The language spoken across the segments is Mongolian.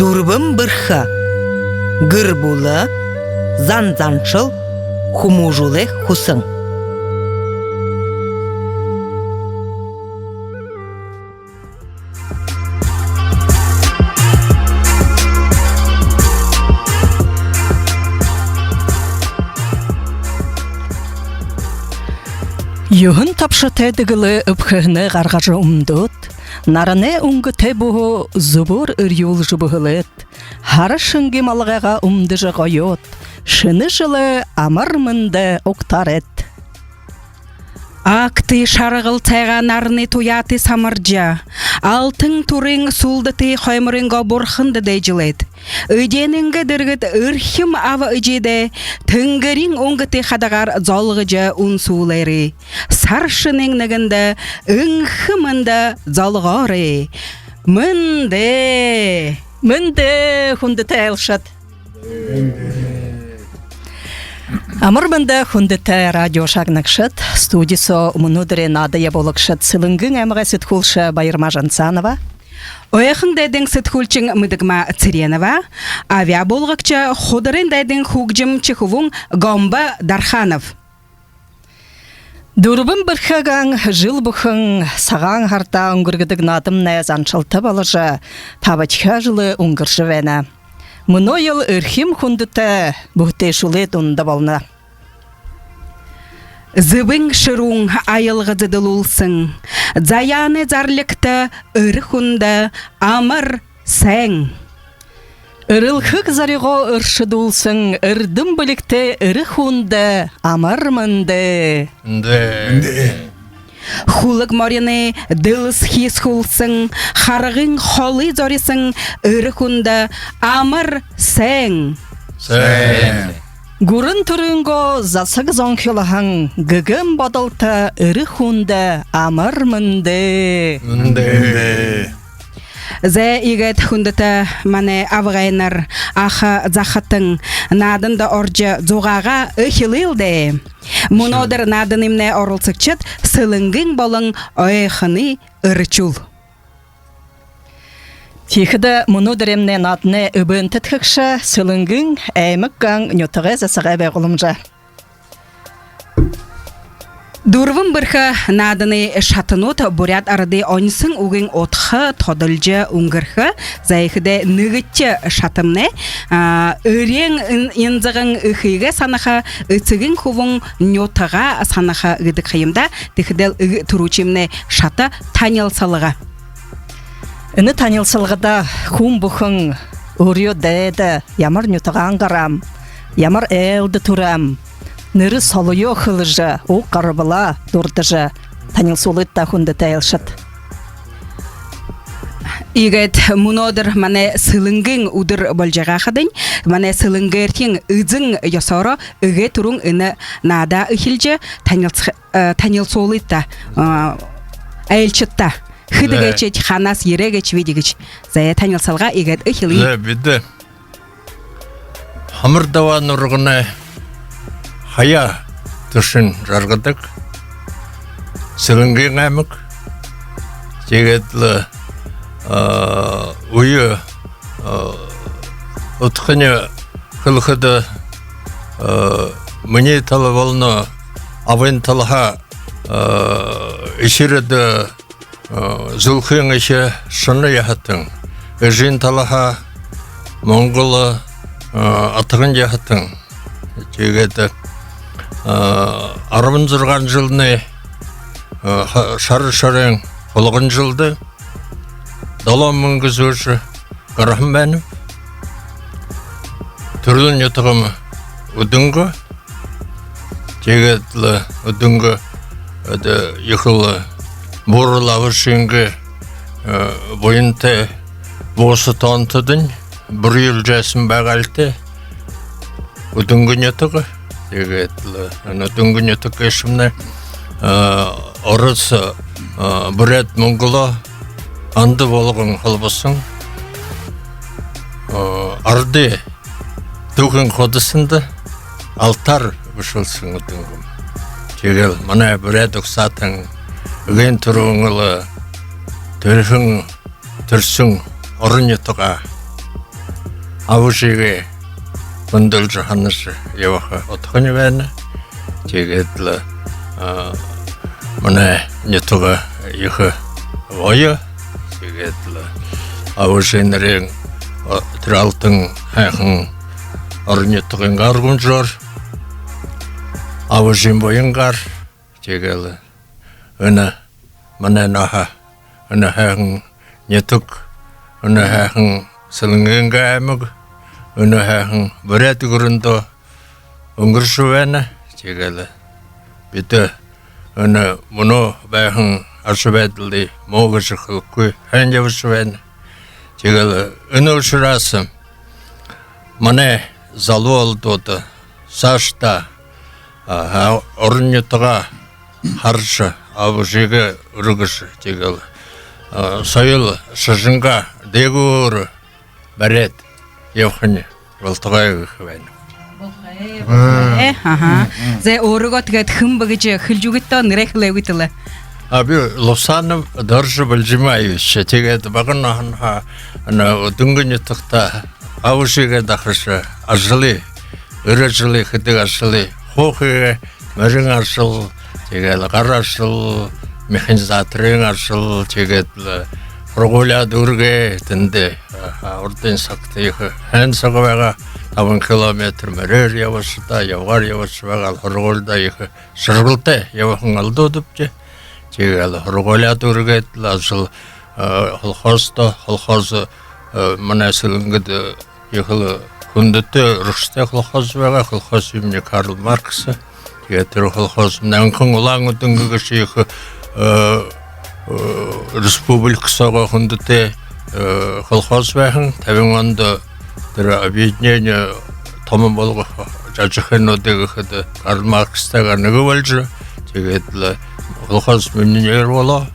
Дурбым бырха, гырбулы, занзаншыл, хумужулы хусың. Юхын тапшы тәдігілі үпхіғіні ғарғажы ұмдыт, нараны ұңғы тәбуғы зубыр үрюл жыбығылыт, хары шынғы малғаға ұмды жығайот, шыны жылы амырмынды оқтарет. Акты шарығыл тайға нарыны туяты самырджа, алтын турың сулдыты қоймырынға бұрхынды дейжилет. Өденіңгі діргіт үрхім авы үжеде, түнгірін оңғыты қадағар золғыжа ұнсулары. Саршының нігінді үңхімінді золғары. Мінді Хүнді тәйілшат. Амырмында хүндіті радио шагнықшыт, студисо мұнудыры надыя болықшыт сылыңгың әміға сүтхулшы Байырма Жансанова. Ойықын дәдің сүтхулчың мұдығма Циренова, авиа болғықчы қодырын дәдің хугжым чықывың Гомба Дарханов. Дұрбын бірхіған жыл бұқың саған қарта ұңгіргідің надым нәзаншылты балыжы, табачқа жылы ұңгыршы вәні. Мұны ел үрхім хүндіті бұхты шулет ұнды болны. Зыбың шыруң айылғыды дылулсың, заяны зарлікті үрхунды амыр сәң. Үрілхік зарыға үршідулсың, үрдім білікті үрхунды амырмынды. Хулық морины дылыс хис хулсың, харығың холы зорисың, үрхунды амыр сәң. Гурын түрінгі засық зонхилаһың, гігім бадылты үрхунды амырмынды. Зә игет хүндіті мане авғайнар ахы захатын надында оржы зуғаға үхілілді. Мұнодыр надынымне орылсықчыт сылыңгың болың ойхыны үрчул. Тихіді мұнодыремне надыны үбін тітхікші сылыңгың әйміккің нютығы зәсіға бәғылымжа. Дурвым бірхі надыны шатынут бурят арады онсын угын отхы тодылжы уңгырхы зайхыды нүгітчі шатымны үрен инзығын үхіге санаха үцігін хувың нютыға санаха үгідік қайымда тихідел үгі тұручимны шаты танилсалыға. Үні танилсалғыда хум бұхың үріо дәді ямар нютыған қарам, ямар әлді тұрам. Ныры солуё хылыжы, о қарыбыла дұрдыжы, танилсулытта хүнді тәйілшіт. Игет мұнодыр мане сылыңгың ұдыр болжаға қадын, мане сылыңгеркің үзің ясары үге тұрың үні нада үхілжі танилсулытта, әйілчітта. Хыдыгечет ханас ерегеч видигеч. Зая танилсалға игет үхілі. Зә биді. Хамырдава нұрғыны хая түшін жарғыдық, сылыңген әмік, жегетлі ұйы ұтқыны қылқыды мұне талы болны авын талыға ішіреді зүлқың іші шыны яхаттың, үжін талыға Монголы атығын яхаттың, жегеті арымын жүрған жылыны шары-шарың қолығын жылды далам мұңғыз өші қарахым бәнім түрлін етіғымы үдіңгі жегетлі үдіңгі екілі бұрылағы шеңгі бойынты босы тантыдың бір ел жәсін бәғалты үдіңгі етіғі Дүнгіне түкешімні орысы бүрет мұңғыла анды болығын қалбысың арды түгін қодысынды алтар бұшылсың үдіңгім. Жегел, мұна бүрет ұқсатың үген тұрыңылы түрсің орын етіға 아버지가 건들지 하는지 여와가 어떻게 왜나 제게들 뭐네 유튜브 이거 뭐야 제게들 아버지는 들알등 해흥 어른이었던 가르군줄 아버지 모양gar 제게들 어느 뭐네 나하 어느 해흥 유튜브 어느 해흥 슬링가 먹 어느 해흥 버레트 그런도 엉거수에나 제가 비트 어느 모노 배흥 아스베들리 모거스 그 한여수엔 제가 어느 수라스 만에 잘월도다 사스타 어른이다가 하르샤 아버지가 으르거스 제가 сойл шажинга дегур барет явхни волтгай хвен Зе оргот гэт хэмбэгж хилжүгэтэ нэрэхлэгүтэлэ. аби лосаным дорж билжимай шэтгээд багнахан ана дүнгэн ятгта аушигэ дахш ажли өрөжли хэдэг ажли хоохэ мэрэн ажл тэгээд гарашл механизаторын ажил тэгээд прогуля дүргэ тэндэ урдын сагтыг хэн сагвага 5 км мөрөр явашта явгар явашвага хоргуулда их шыргылтай явхан алдуудвч тэгээд прогуля дүргэт ажил холхосто холхоз манасылгд ихл хүндэт рустай холхоз байгаа холхоз юм Карл Маркс тэгээд тэр холхоз нанхан улаан өдөнгөш их республикасага хүндэт колхоз байхан 50 онд тэр объединение том болгох жажихнуудыг ихэд Карл Маркстайгаар нөгөөлж тэгээд л колхоз минер болоо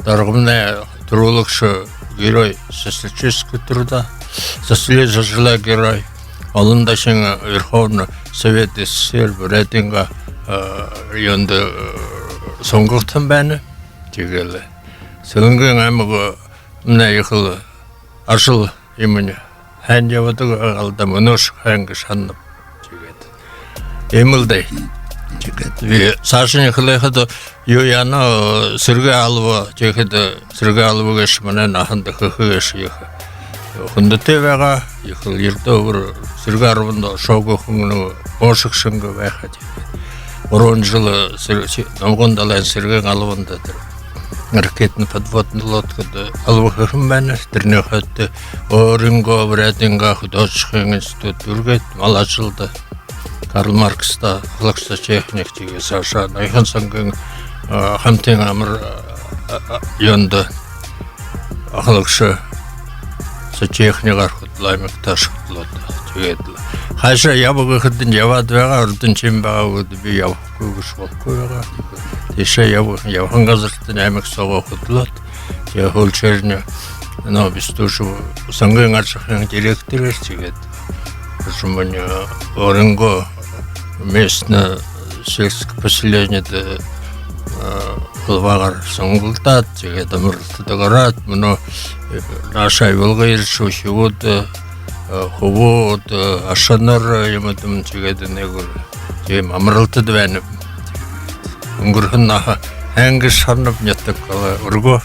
даргамны төрөлөгч герой социалистический труда социализм герой олон дашин Верховный Совет СССР рейтинга 연대 선거탄 반에 지금 선거는 아무거 내 이거 아실 이문이 한여도 알다 모노스 한거 산납 지금 에물데 지금 왜 사실은 그래도 요야나 서가 알고 제게도 서가 알고 계시면 나한테 그거시 근데 때가 이거 일도 서가 여러분도 쇼고 흥는 보식성거 왜 하지 Орон жыл намгондалан сэргэн алванда ракетный подводный лодка алвахым банер тэрнэхэт Оринго Брэдинга художественный институт үргэт малажылды Карл Маркста хлагста техник тиге Саша Найхан сангийн хамтын амар ёнда ахлагша со техникар худлаймыг ташхлоод тэгээд хаашаа яваг хэдэн яваад байгаа урдын чим байгаагд би явахгүй гэж бохгүй байгаа. Тийшээ явхан газарт наймаг согоо хөдлөөд тэгээ хөлчөрнө нөө бистүүш сангийн арчхын директорэр тэгээд жумань Оренго местно сельское поселение главар сонгултат тэгээд амралтагарат мөн наша волгоиршу шууд ховод ашанар юмдам тэгээд нэг тийм амралтад байна. Өнгөрхөн ханг шарнав нятдаг өргөө.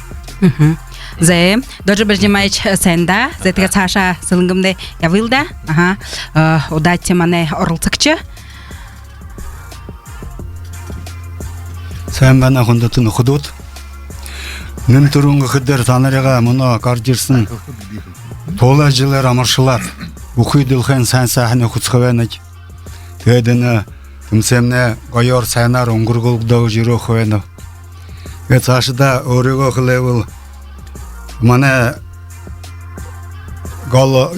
Зе дожи бержимайч сэнда зэтгэ цаашаа сэлэнгэмдэ явылда. Удаач манай оролцогч. Сайн байна хүндэт нөхдөд. Нэн төрөнгө хөдөр танарыга мөнө гарч ирсэн туулаа жилээр амаршлаад бүхийдэлхэн сайн сайхан хөцгөвэнэж тэгээд энэ төмсэмнэ гоёор сайнаар өнгөргөлдөөж ирэх байна. Тэгээд цаашдаа өөрийгөө хэлэвэл манай гол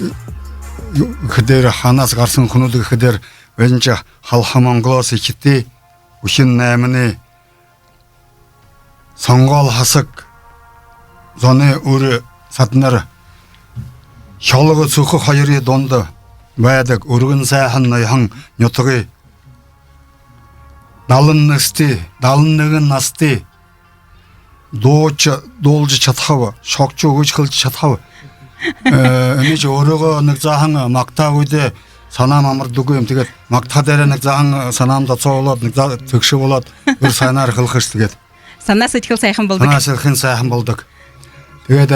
хөдөр ханаас гарсан хүмүүд хөдөр вэнж халха Монголоос ихтэй үхэн 8-ны сонгол хасаг зоны өр саднар шалгы цөхөх хоёрын донд байдаг өргөн сайхан ноёхон нутгийн 71 настай дуулж чадхав шогч өгөж хэлж чадхав Эне жорого нэг заахан мактаа үйдэ санаам амардгүй юм. Тэгээд мактаа дээр нэг заахан санаамда цоолоод нэг төгшө болоод бүр санаар хылхаш тэгээд. Санаа сэтгэл сайхан болдог. Санаа сэтгэл сайхан болдог. Тэгээд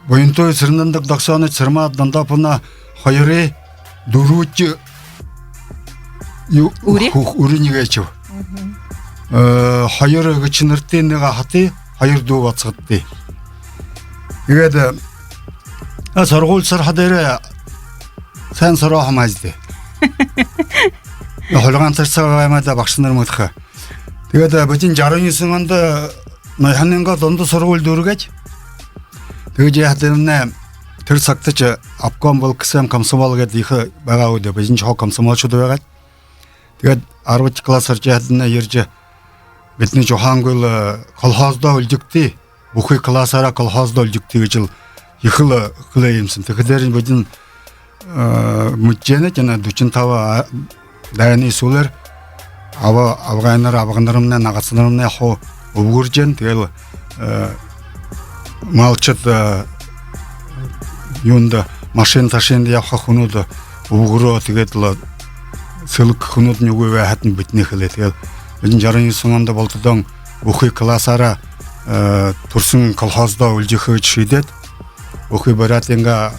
буянтой сэрнэндэг доксооны цэрмаа дандаа пуна 2-4 үрийнийгээч. 2 гэж нэртийн нэг хати 2 дүү бацгадтыг. Тэгээд сургууль сар хадэрэ сайн сараа хамааждээ. Холгаан царцаа баймада багш нар мөдөх. Тэгээд бодин 69 онд ханинга донд сургууль дүүргэж. Тэгээд яа тэрнэ тэр цагтч обком бол гэсэн комсомол гэдэг их байгаа үү бодин жоо комсомолчуд байгаа. Тэгээд 10 классаар жаадна ярьж бидний жохангол колхоздоо үлдэгтээ бүхий классаараа колхоздоо үлдэгтээ гэж л их л хэлээмсэн. Тэгэхээр бодин мужжэнэ жана 45 дайны суулэр авгаанаар авганармна нагацнармна хоо өвгөржэн тэгэл малчд юунда машин ташинд явах хүнүүд өвгөрөө тэгээд л сэлг хүнүүд нь үгүй хатан битнэ хэлээ. Тэгээд 69 онд болдодон бүхий классаараа турсан колхоздоо үлжихэж шийдээд бүхий бараатинга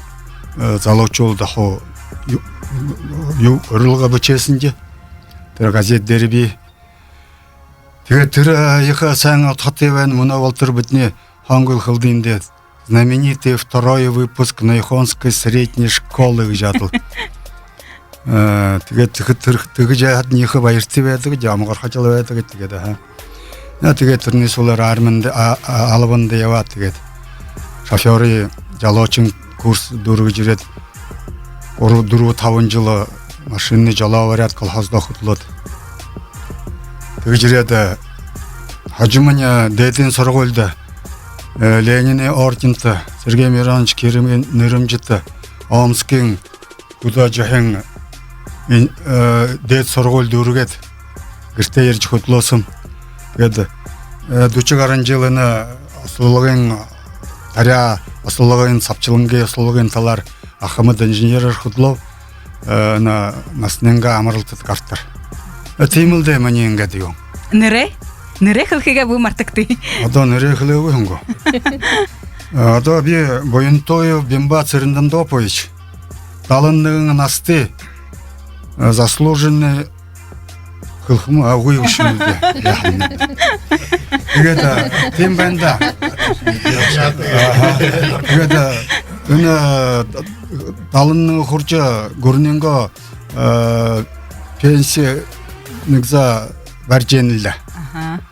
залуучууд хоо юу өрлөгө бичсэн чи тэр газет дээр би тэгээд тэр их сайн отхотын байна мөнөө бол тэр бидний хангол хылдынд знаменитый второй выпуск Нойхонской средней школы гэж адил тэгээд тэгж яад нөх баяртай байдаг жамгаар хажил байдаг тэгээд тэгээд тэрний суулаар арманд албанд яваад тэгээд шофёрын жалоочин курс дөрвөж ирээд 3-4-5 жил машинны жалоовараад колхоздоо хөтлөөд тэгж ирээд хажимын дээдийн сургуульд Ленины ордент Сергей Миронович Киримийн нэрэмжит Омскийн Гудажихын дээд сургууль дүүргээд гэртээ ярьж хөдлөөсөн. Тэгээд 40 гаруй жилийн ослологын таря ослологын савчлангийн ослологын талаар ахмад инженерээр хөдлөө наснинга амралтад гартар. Тийм л дээ миний ингээд юу. Нэрэ хэлхийгээ бүү мартагтыг. Одоо нэрэ хэлээгүй хөнгө. Одоо би буянтой бимба цэрэндэн допоич. 71 насты заслуженный хэлхэм агуй ушмэлдэ. Тэгээд тийм байна да. Тэгээд энэ 70 хурж гөрнөнгө пенсия нэгза баржэнэлээ.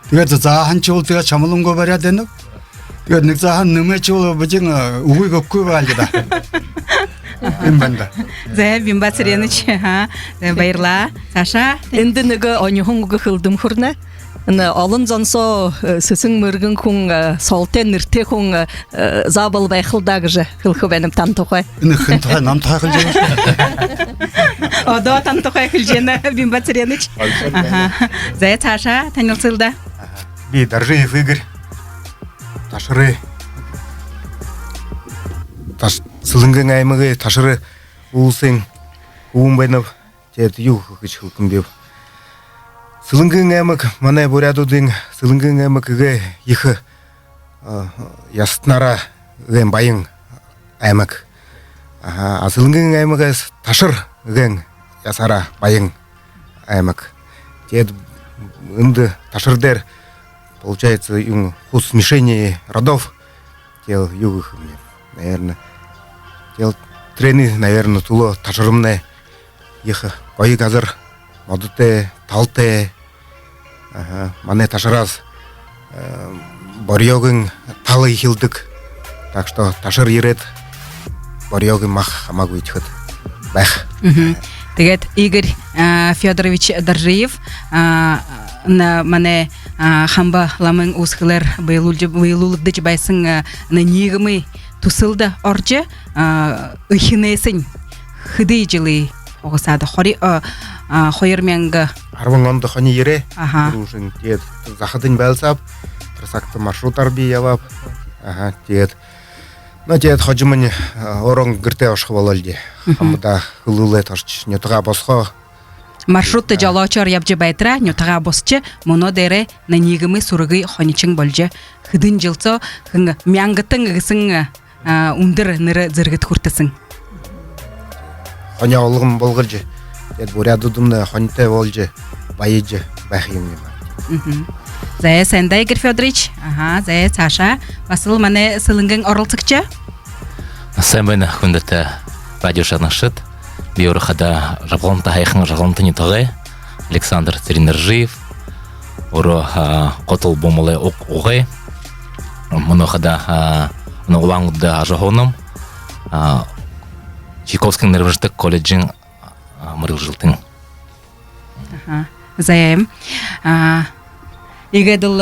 Тэгээд заахан ч үлдээ чамлангаа бариад байна. Тэгээд нэг заахан нэмэж божин үгүй өгөхгүй байл да. Юм банда. Зэ бимбацрэнич баярлаа. Саша Энд нэг оньхонг хылдым хүрнэ. Олон зонсо сэсэн мөргэн хүн солтен нэртэй хүн забал байхалдаг гэж хэлэх байна тантохой. Энэ хэн тохой нам тохой хэлж байна. Одоо тантохой хэлж байна бимбацрэнич. Зэ Саша танилцылда. Би Даржиев Игорь. Ташры. Сэлэнгийн аймагын Ташры улсын хүн байна. Тэгэд юу гэж хэлсэн бэ? Сэлэнгийн аймаг манай бурядуудын Сэлэнгийн аймаггээ их ястнараа гэн баян аймаг. Сэлэнгийн аймагаас Ташар гэн ясараа баян аймаг. Тэгэд энд Ташар дээр получается смешение родов. Тел юг, наверное. Тел трени, наверное, туло Ташарымне их ой газар модуте талте. Мане Ташарас борьёгын талы хилдэг. Так что Ташар ирээд борьёгын мах хамаагүй ихэд байх. Тэгээд Игорь Федорович Даржиев на мане хамба ламын усхлер быйлулдыч байсан на нийгмийн тусалда орж ихнээсэн хэдий жилийн угсаад 2010 онд хоны ирээ рушин тэгээд захадын байлсап трасакт маршрутар би явап тэгээд Но те хожимын орон гырте ашхы болалди. Хамда хылылы тарч нетга босхо. Маршрутты жалаучар ябжы байтыра, нютаға босчы, мұно дәрі на негімі сұрығы хоничың болжы. Хыдын жылсо, мяңгытың ғысың ұндыр ныры зіргіт құртысың. Хоня олығым болғыржы. Дед бурядудымны хонite болжы, байыжы, бәхейімне бар. Зая сәндай, Игорь Федорович. Зая Саша. Басыл мане сылыңгың орылсықчы? Сән бәйні күндеті радио шарнашыт. Биорахада жабғалымта хайқың жабғалымта нетағай. Александр Церинержиев. Оры қотыл бомылы оғай. Мұны қада ұлаңғыды ажағоным. Чайковский нервіждік колледжин мұрыл жылтың. Заяем. Игедыл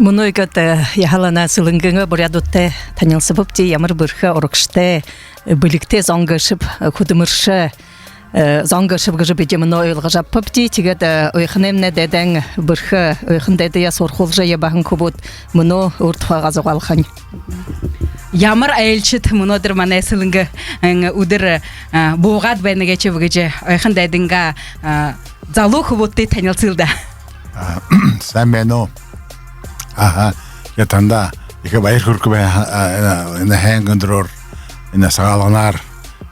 Мұны өгіт яхалана сылыңгыңы бұрядутты танылсы бұпти ямыр бұрхы орықшты, білікте заңғышып, күдімірші заңғышып ғыжы беде мұны ойлға жап бұпти, тегед ойқынемне дәдәң бұрхы ойқын дәді я сорқылжы ебағын көбіт мұны ұртфаға зоғалқан. Ямыр әйелшіт мұнодыр мана сылыңғы ұдыр боғат бәйніге чебігіже ойқын дәдіңға залу құбытты танылсылда. Сән бәйну ятанда екі байыр күркі бәйін әйін күндірор сағалғанар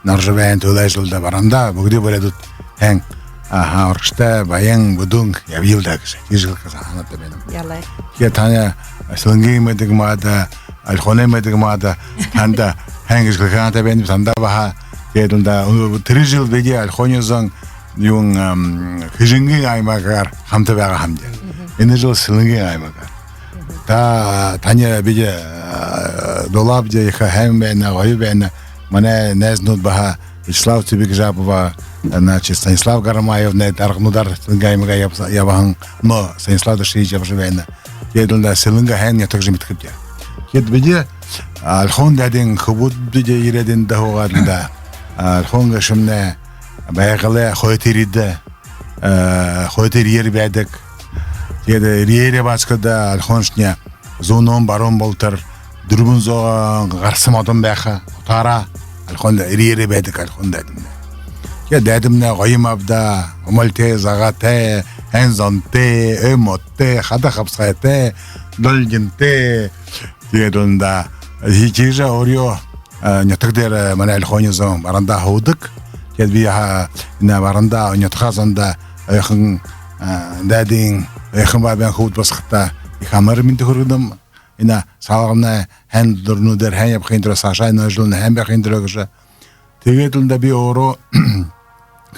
наржы бәйін төлай жылда баранда бүгді бөледут әйін орқышта бәйін бұдың ябилда кіші ежіл қыза анатты бәйнім ятanya сылыңғы емедігі мады алхоны емедігі мады танда әйін кіші анатты бәйнім санда баха ятында 3 жыл бәйге алхоны зың yung хижинги аймагар хамтабага хамде. Энэ жыл сылынги аймагар. Та таня биде долабде иха хэмбэна гойбэна мане незнут баха Вячеслав Цыбикжапова, значит Станислав Гарамаев не таргнудар сылынги аймага ябахан, но Станислав Дашевич ябжыбэна. Едунда сылынга хэн ятак жимиткипте. Кет биде алхон дадин хубут биде иредин дахугадында. Алхон гашымне Бәйғылы қойтериді, қойтериер бәдік. Деді риере басқыда алхоншне зоном барон болтыр, дүрбін зоғын ғарсым адым бәқі, ұтара, алхонда риере бәдік алхонда дәдімді. Дәдімді ғойым абда, ұмалте, зағате, әнзонте, өмотте, қада қапсқайте, дөлгенте, дедімді. Хичижа орио, нетікдер мәне алхоны зоғын баранда хаудық. Кед бия на баранда нетхазанда айхын дадин айхын бабен хут басхта ихамар мин тхурдам ина салгына хэн дурнудер хэн япхиндра сашайна жылна хэн бахиндрагыша тегетунда би оро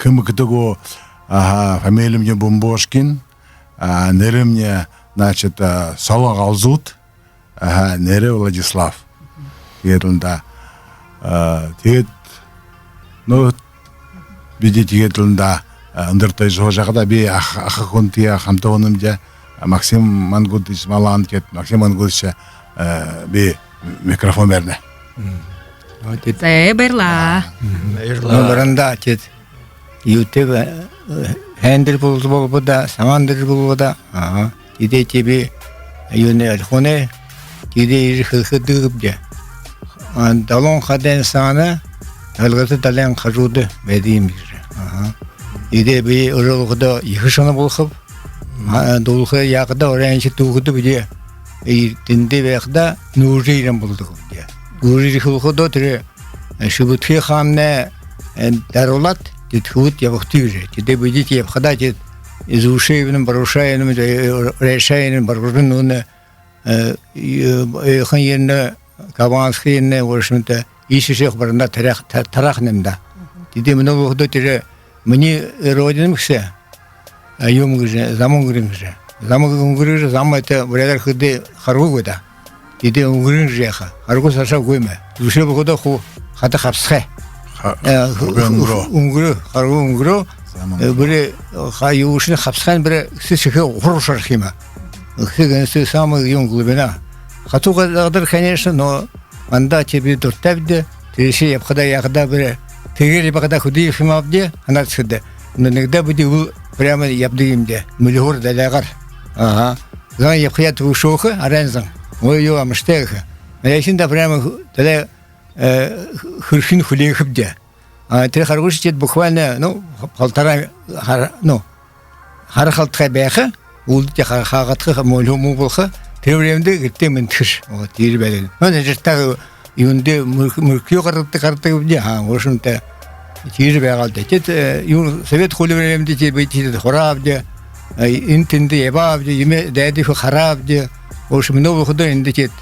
кымктого фамилия Бомбошкин нерымне значит Салагалзут нере Владислав тегетунда тегет ну Видите, это андертай жожагда би ахахунтия хамтоным Максим Мангутич Маланкет, Максим Мангутич би микрофон берне. Зая берла. Баранда тет ютуб хендер болбода, самандер болбода. Иде тебе юне алхоне, иде хыдыгыбде. Далон хаден сана Алгаты далян хажуды бәдейім бейжі. Иде бей ұрылғыда екі шаны болқып, долқы яқыда орайыншы туғыды біде, дінде бәқіда нұржейрен болдық біде. Нұржейрен қылғыда түрі шыбытқы қамне дәролат, дед хұт ябықты бейжі. Деде біде ебқыда дед изушайының, барушайының, рәшайының, барғырын оны үйқын еріне, кабанскы еріне оршымды Ишишек барында тарахнымда. Диде мұны бұқыды түрі мұны родиным кісі айым күрі, замын күрім күрі. Замын күрі, замын әті бұрадар күрді қарғы көді. Диде ұңгірін жеқі, қарғы саша көймі. Дүші бұқыды қу қаты қапсықы. Ұңгірі, қарғы ұңгірі, бірі қайы ұшыны қапсықын бірі кісі шықы ұқыр шарқима. Кісі гөнісі самы үйін глубина. Қату қадыр, конечно, но Анда тебе дуртабде, треши ябхада яхда бре, тегели бахда худи фимабде, анат сюда. Но иногда буди ул прямо ябдыимде, мулюр далягар. Зан ябхаят ушоха, аранзан. Ой ё амштеха. Я синда прямо даля хыршин хулехбде. Те харгуш чет буквально, ну, полтора, ну, харахалтха бяха, улдте хагатха молуму болха, те времде гитте ментиш. Вот, ирбелен. Ну, не жта юнде муркё карты бде, в общем-то, ирбегалде. Чет юн совет хули времде те бити хорабде, интенде ебабде, име дэди харабде. В общем, новый худой индикет.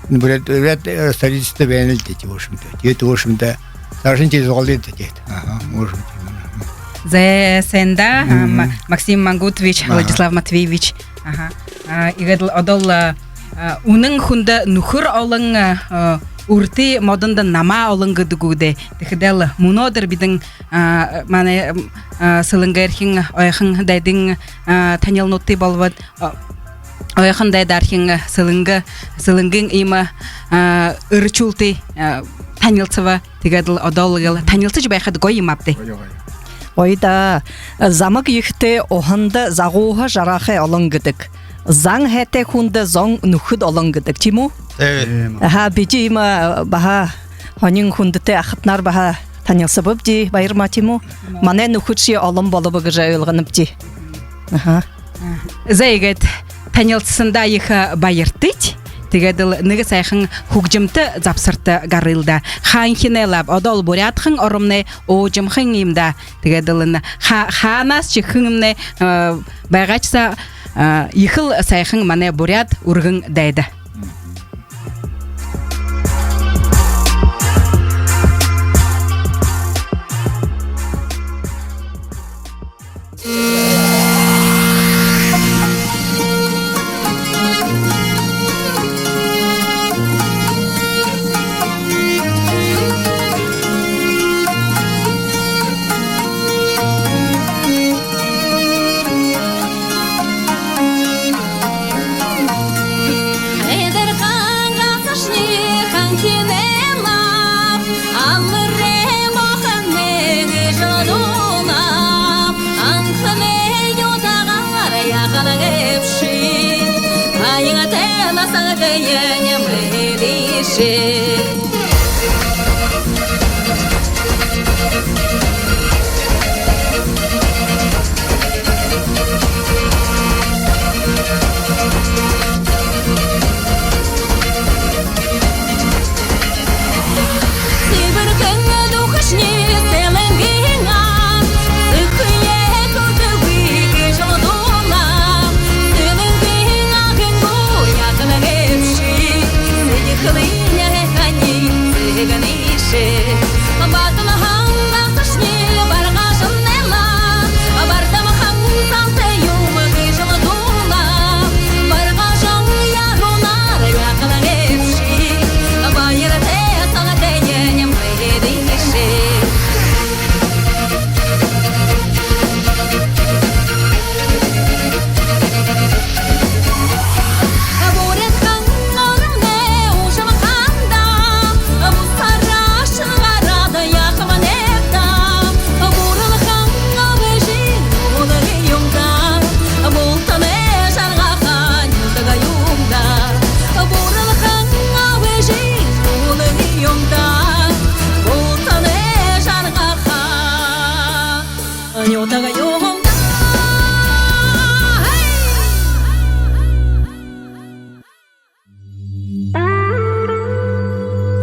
Вряд статистика бенельте, в общем-то. Это, в общем-то, даже не звалит таких. Ага, может быть. Зе сенда Максим Мангутович, Владислав Матвеевич. Ага. Игадл одол унын хунда нухур олың урти модында нама олың гыдыгуде. Тихидел мунодер бидин мане сылынгерхин ойхын дайдин танил нотты болват. Ойхандай дархин сылынгын има ырчулты танилцыва тигадыл одолгыл танилцы жбайхад гоймапты. Ойда замык ихте охында загуха жарахе олонгыдык. Заң хәте хунда зоң нухуд олонгыдык тиму? Ха бити има баха хонин хундыте ахытнар баха танилцы бобди байырма тиму? Мане нухудши олон болобы гыжа ылғыныпти. Зайгет танилцысында иха байыртыть, тигадыл ныгы сайхын хугжымты запсырты гарылда. Ханхинелап одол бурятхын орымны ожымхын имда. Тигадылын ханас чихынымны байгачса ихыл сайхын мане бурят ургын дайды.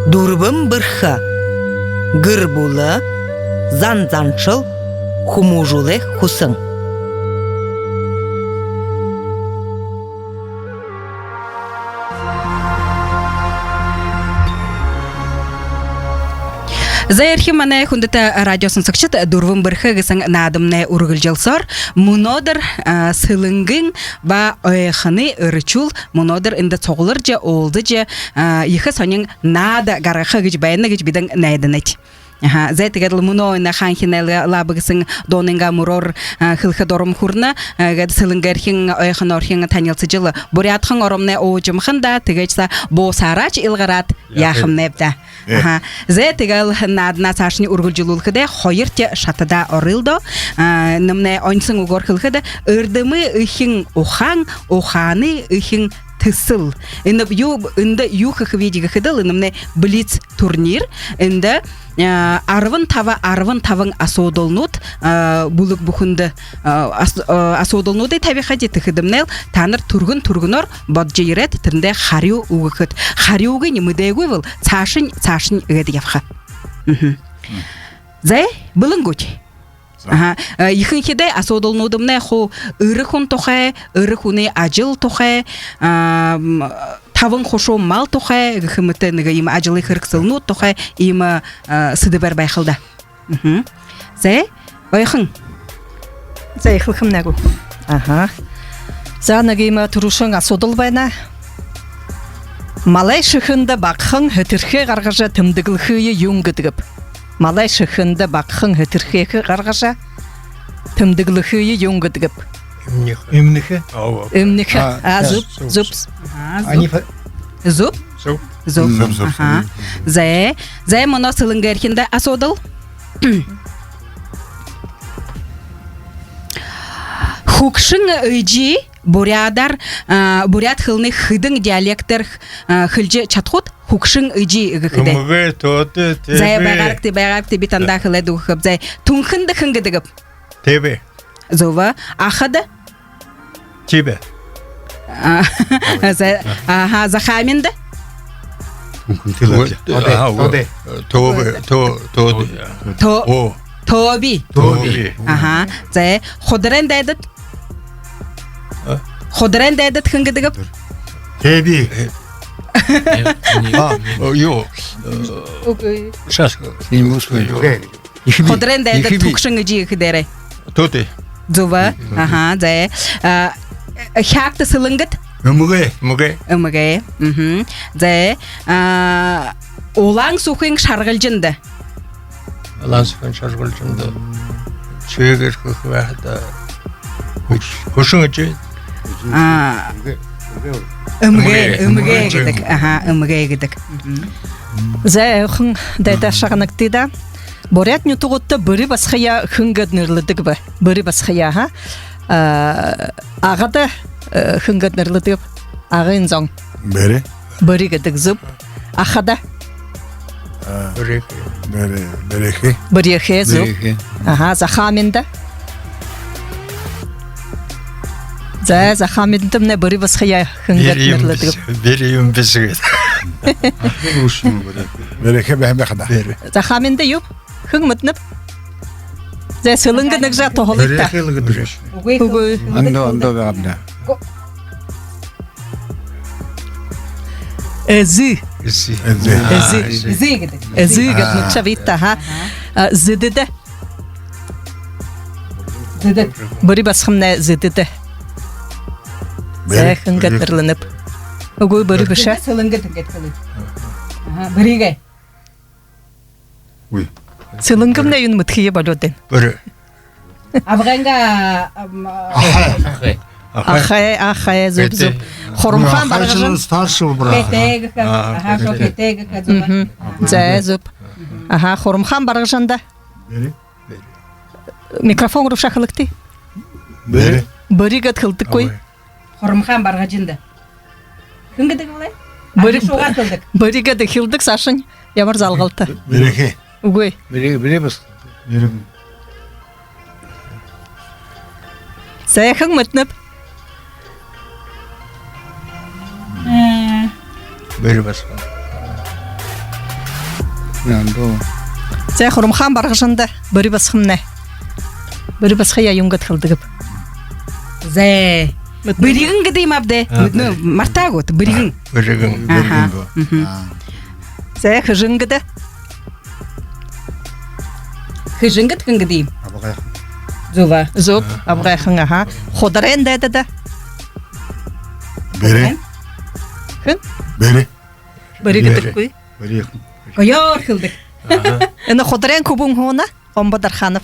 Дурбым бырха, гырбула, занчыл, хумужулы хусың. Заерхи мане хундата радиосын сыкчыт дурвым бырхы гысың надымне ургылжылсор мунодыр сылынгын ба ойханы ырычул мунодыр инде соғылыр же олды же ихы сонын нада гарахы гыч байны гыч биден найдынать. Зайтыгадыл муно на ханхинелы лабыгсын донынга мурор хылхы дорым хурна гад сылынгерхин ойханорхин танилцы жылы бурятхын оромне оожымхын да тыгачса босарач илгарат яхымнебда. Зайтыгал надна сашни ургулжулулхыда хойырте шатыда орылдо нымне онсын угор хылхыда ырдымы ыхин охан оханы ыхин тысыл. Инде юхах видига хидал инемне блиц турнир. Инде арвын тавың асодолнут булык бухунды асодолнуды табихати тихидимнел таныр тургунор боджейрет тиринде хариу угыхыт. Хариуга немыдайгуй был цашын ыгады явха. Зай былынгуч. Ихын хиде асодолнудымне хо ырыхун тохай, ырыхуны ажыл тохай, тавын хошо мал тохай, гыхымыты ныга има ажылы хырксылну тохай, има сыдыбар байхылда. Зай, байхын. Зай хылхым нагу. За ныга има турушын асодол байна. Малай шыхында бақхын хытырхе гаргажа тымдыгылхые юнгыдыгып. Малай шыхында бақхын хытырхе гаргажа тымдыгылхые юнгыдыгып. Имнихе. Зуп. Они Зуп? Зуп. Зай моно сылынгерхинде асодол. Хукшын ыйджи бурят хылны хыдың диалектер хылжы чатхут хукшын ыйджи ыгыхыды. Умыгы тоты тебе. Зай байгарыкты битанда хылады ухып. Зай тунхынды хынгыдыгып. Тебе. Зова ахады. Тебе. Захаминды. Тоби. Зай ходырен дайдыт. Ходырен дайдыт хынгыдыгып. Теби. Ё. Сейчас. Ходырен дайдыт тукшын ыйджи ыгыдere. Тоты. Зова. Зай хакты сылынгыт. Умыгы. Зай олаң сухың шарғылжынды. Лансхан шаргылжында. Чегер хөхвахта. Хошыңычы. Умыгы гидик. Зай хын дайда шагынактыда. Борят нютугутта бiri басхая хынгаднырлыдык ба. Бiri басхая ха. Агада хынгаднырлыдык. Агын зоң. Бiri гидик зуп. Ахада. Берехе зуп. Захаминда. Зай захаминдымне бiri басхая хынгаднырлыдык. Бериюм бесігет. Берехе бәхме қада. Захаминда юп. Хынгмытнып. Зай сылынгы ныкжа тоғылыкта. Угу. андо бәғабда. Эзы. Зы гидик. Эзы гидик витта. Зыдыды. Бiri басхымна зыдыды. Зай хынгаднырлынып. Угу бiri біша. Сылынгы тыгет кылы. Бириге. Сылынгымна юн мытхие балоден. Бір. Абғанга Ахай зуп. Хорумхан баражын. старшего брата. кетеге. Зай зуп. Хорумхан баражында. Микрофон рушахылыкты. Бiri гад хылтык кой. Хорумхан барғажында. Күнгідігі болай? Шуға кылдық. Бiri гад хылдык сашын. Ямар залғалты. Берехе. Угой. Бире бас. Зай хынгмытнып. Бері басқа. Андо. Зай хорумхан баражында. Бiri басхымна. Бiri басхая юнгат хылдыгып. Зай. Бірігін гідейм абды. Мартагот, бірігін. Зай хыжынгыды. Хыжынгыт хынгідейм. Зува. Зуп. Абғайхын. Ходырен дайдыда. Бере. Бiri гидик кой. Гайар қылдық. Эні ходырен кубун хуна. Омбадар ханып.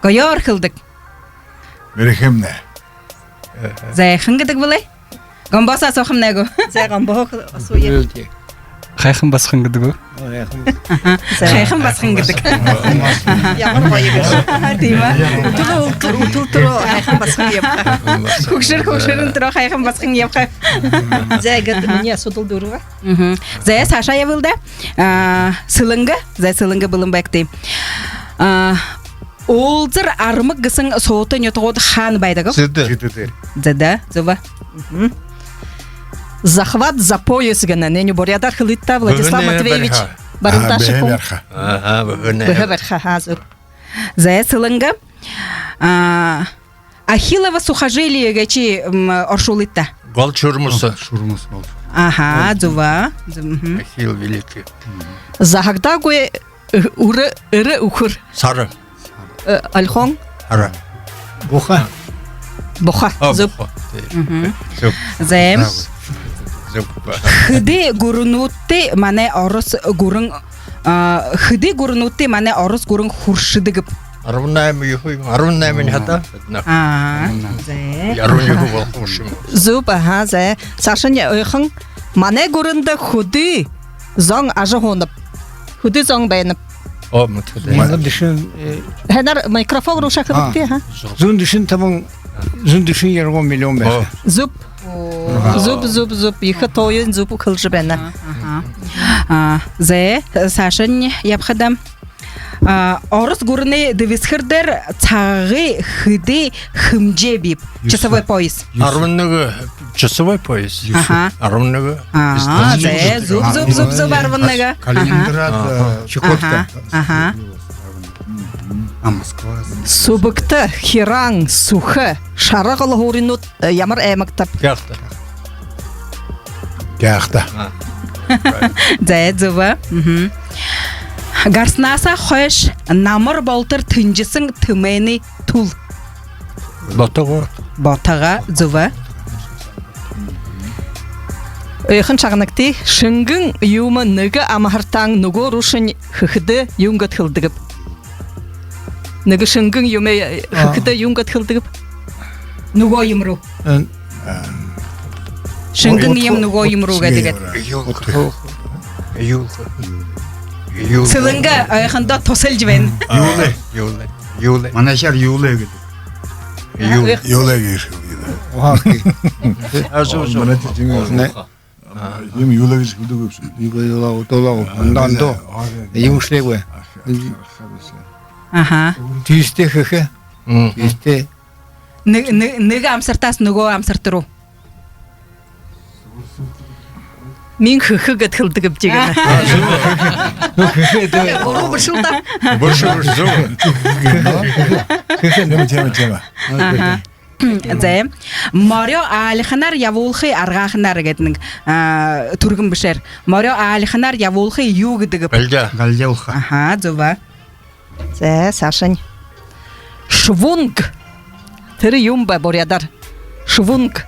Гайар қылдық. Берехемне. Зай хынгідік болай? Гамбаса соқым нәгу. Зай гамбақ суе. Хайхан басқан гэдэг. Хайхан басхан гэдэг. Ямар гоё юм. Тийм аа. Утул хайхан басхан явах. Хөгшөрөн төрөө хайхан басхан явах. Зайгад мне судал дурга. Зэ Саша явылды. Сылыңга былым бәкти. Олзыр армык гысын соты нётгод хан байдагы. Зэда, зуба. Захват за пояс гана, не Бурядар хылытта Владислав Матвеевич. Барылдашыком. Бэхэбэрха хазыр. Зэ сылыңга. Ахиллова сухожилие гачи оршулытта. Гол чурмусы. Шурмус бол. Ага, зуба. Ахилл великий. Захагдагуе ыры ухыр. Сары. Альхон. Ара. Буха. Боха. Зуп. Зуп. Зэм. Зуп. Хыды гурнутты мане орос гурын хыды гурнутты мане орос гурын хуршыдыгып. 18 юхуй, 18 хата. Зэ. Ярун юху бол хушим. Зуп, ага, зэ. Сашыне ойхын мане гурында худы зон ажығонып. Худы зон байынып. О, мутуды. Мана дишин Хэнар микрофон рушақы бітті, ха? зун дишин табын зун дишин 20 миллион бәсі. Зуп. Зуп. Ихы тойын зуп қылжы бәні. Зэ Сашын япхадам. Орыс гурны девисхырдер цагы хыды хымже бип. Часовой пояс. Арвынныгы часовой пояс. Ага. Арвынныгы. Зэ зуп арвынныгы. Калининград, Чукотка. Ага. А Москва. Субыкты, хираң, сухы, шарағылы хоринут ямар әміктап. Кяхта. Кяхта. Зэ зуба. Гарснаса хош намыр болтыр тынжысың түмені тул. Батого. Батаға зуба. Ойхын шағыныкты, шыңгың юмы нүгі амахартаң нүгі рушын хыхыды юңгат хылдығып. Нүгі шыңгың юмы хыхыды юңгат хылдығып. Нүго юмру. Шыңгың ем нүго юмру гэдігет. Юл. Сылыңға айқында тосыл жібен. Юлы. Манашар юлы гыды. Yola gir. Оха ки. Ем yola gir şurada göpsün. Юла утола андандо. Юмшле гwe. Аха. Түйісте хыхы. Түйісте Нүгі амсыртас нүго амсыртыру. Мен хыхы гат хылдығып деген. Ору бышылда. Больше. Тема. Зэ. Марио Алиханар явуулхы аргахнар гэднэг түргэн бишэр. Марио Алиханар явуулхы юу гэдэгіп. Галжа. Галжалха. Аха, зуба. Зэ, Сашын. Швунг. Тірі юмба Бурядар. Швунг.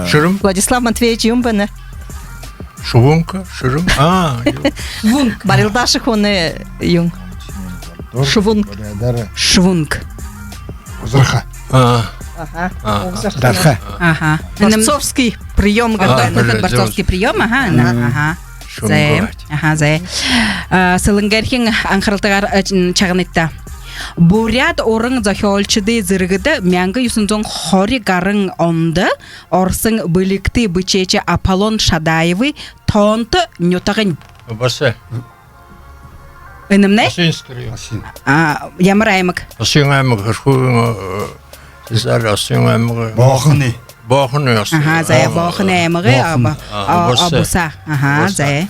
Шырым. Владислав Матвеевич юмбаны. Шувунка. Шырым. Вунг. Барылдашық оны юң. Швунг. Швунг. Озарха. дарха. Аха. Борцовский прием гадайны. Борцовский прием, аха. Зэ. Аха, зэ. Сылыңгархин анхырылтыгар чағынытта. Бурят орың захиолчыды зыргыды мяңгы юсунзон хори гарың онды орсың бөлікті бычече Аполлон Шадаевы тонты нютағын. Басы. Үнімне? Асинскрий. Ямар аймық? Асин аймық. Сезар асин аймық. Бохны. Бохны асин. Аха, зэ бохны аймығы абуса. Аха, зэ.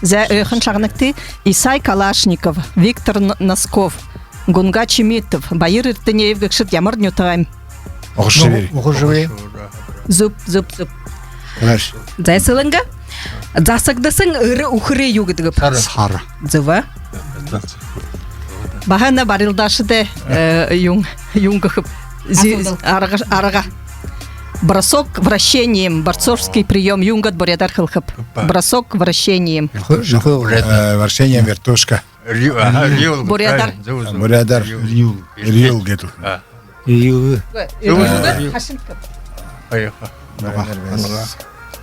Зэ өйхін шағыныкты Исай Калашников, Виктор Носков, Гунга Чемитов, Байыр Иртынеев гікшіт ямар нютағайм. Мұхыржывы. Зуп. Раш. Зэ сылыңға? Засагдысың ұры ұхыры югідігіп. Сары. Зыва. Бағана барылдашыды юңгықып. Арыға. Бросок вращением, борцовский прием, юнгат Бурядар хылхып. Бросок вращением. Вращение вертушка. Бурядар. Бурядар. Рил гету. Юлы.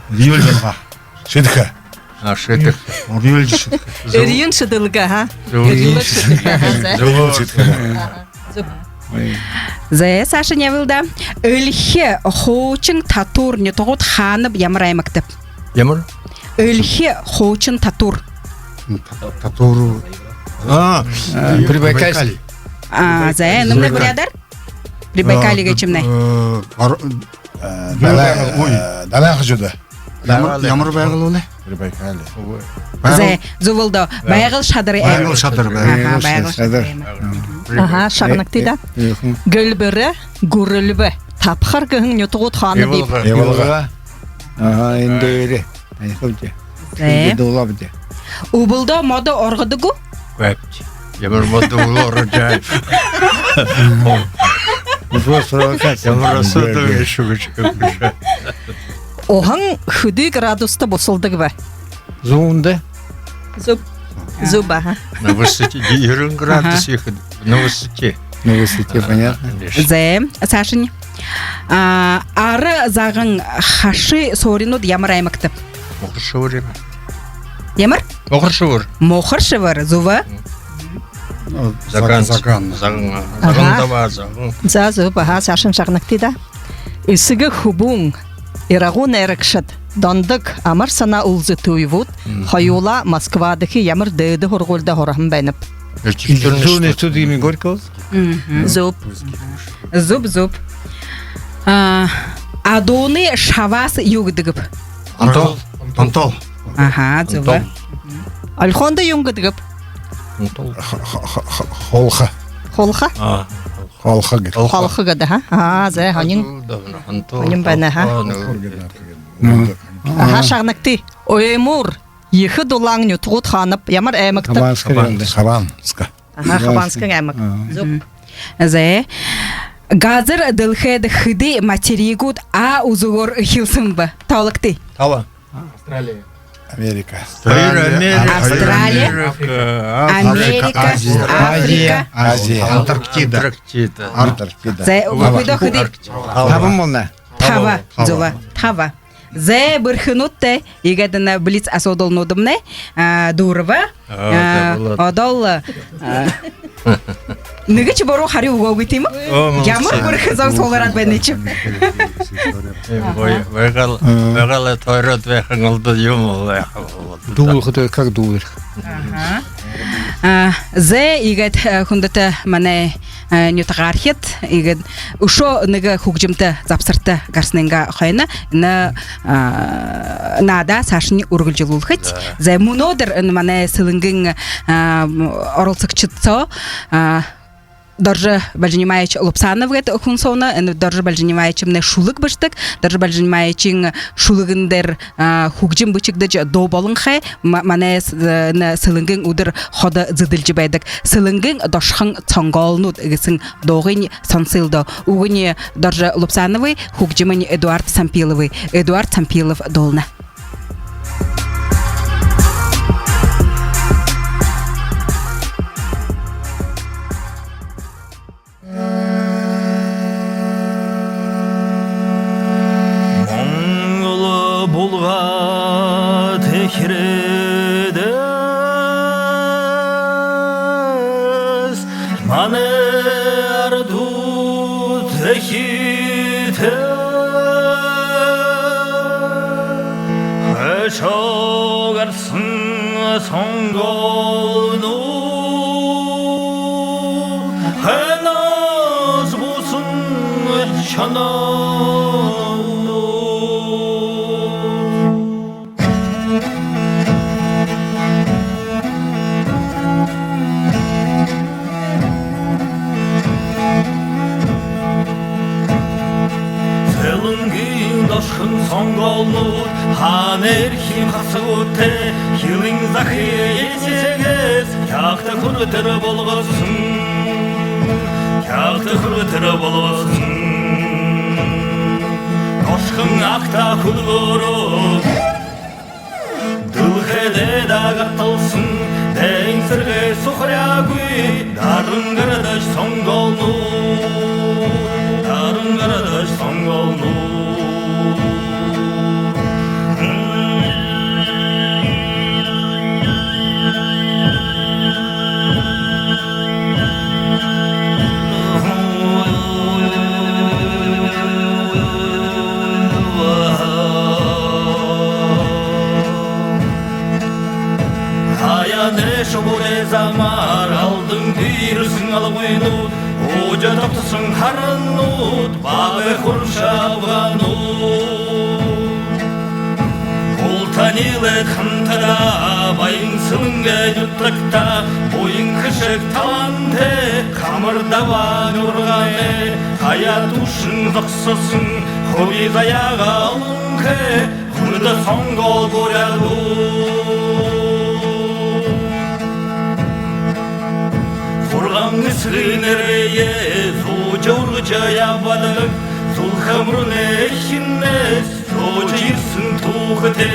Юльга. Шидха. Ашетик. Орюльш. Өрйін шыдылға, ха? Зуб. Зе Саша не вылда. Өлхе хоучың татур не тоғыт ханып ямырай мактып. Ямар? Өлхе хоучың татур. Татуру. Прибайкальский. Зе нымны бурядар? Прибайкалиге чимнай. Далах жуды. Ямар байгыл оле? Прибайкали. Зе зувылды. Байгыл шадыры Байгыл шадыр, Аха, байгыл шадыр. Аха, шағнақтыда. Гөлбірі, гүрілбі. Тапқар кіхін нетуғыт ханы бейп. Еволга. Ага, енді öyle. Зе. Долабды. Убылды моды орғыдығу? Көпті. Ямар моды ұлы жай. Вопрос провокация. Ямар асыды ешугіш көпіш. Оған хүді градуста босылдығы ба? Зуунда. Зуб, аха. На высоте 20 градус ехать. На высоте. На высоте, понятно. Зе Сашын. Ары зағын хашы соринуд ямырай мактып. Мұқыршывыр ема. Ямар? Мұқыршывыр. Мохыр шывыр зувы. Заган. Заган. Загандава заган. За зуб, аха, Сашын шағнақтыда. Үсігі хубун, ирағун әрікшіт. Дондық амар сана ұлзы туйвуд, хайула Москвадығы ямыр дөйді хорғылда хорахын бәніп. Зуны тут имя Горького. Зуб. Зуб. Адоны шавас югдығып. Антол. Аха, зубы. Альхонда юңгыдығып. Холха. Холха? Холха гит. Холха гады, ха? Зе, ханин. Ханин бәні, ха? Аха, шағнақты. Оймур, ехі долаң нютғыт ханып, ямар әмікті. Хабанска. Аха, хабанскың әмік. Зуб. Зе. Газыр дылхед хыды материгуд а узугор хилсын бы. Таулықты. Тава. Америка. Австралия. Америка. Африка. Азия. Антарктида. Антарктида. Зе, ұқыды хыды. Табым олна. Тава, зуба, тава. Зе бірхінутты, егедіні блиц асодолнудымны, дұрыва, одол, Нигичи боро хари уга угитим. Ямар бүрхизан соларат бенечим. Вегал тойрот вехангалды юм. Дул хото как дул. Зе игет хундата мане нютагархет игет ушо нега хугжимта запсырты гарсненга хайна на нада сашни ургулжулулхет. Зе мунодер мане сылынгын оролсыкчытсо Даже бальжанимаич Лопсанов гет хунсона, даже бальжанимаич мне шулык быштык, даже бальжанимаич шулыгындер хугжим бычыкдыч добалынхай, мане на сылынгын удыр хода зыдылжыбайдык. Сылынгын дошхан цангалнут гесин догын сансылда. Угыни даже Лопсановый хугжимын Эдуард Сампиловый. Эдуард Сампилов долна. аяны шобуре замар алдың дүйірсің алғойнут Ожа таптысың харынут Бағы хұршавғанут Қолтанилы қымтыда Байың сылыңға жұттықта Бойың кішік таланты Қамырдаван ұрғаны Қаят ұшын зықсысын Хобиз аяға алыңқы Құрды соңғол көрәлу Құрғаңы сғынырые Зожорғыча ябадық Сол қамрыны хиннес Зожирсың туғыты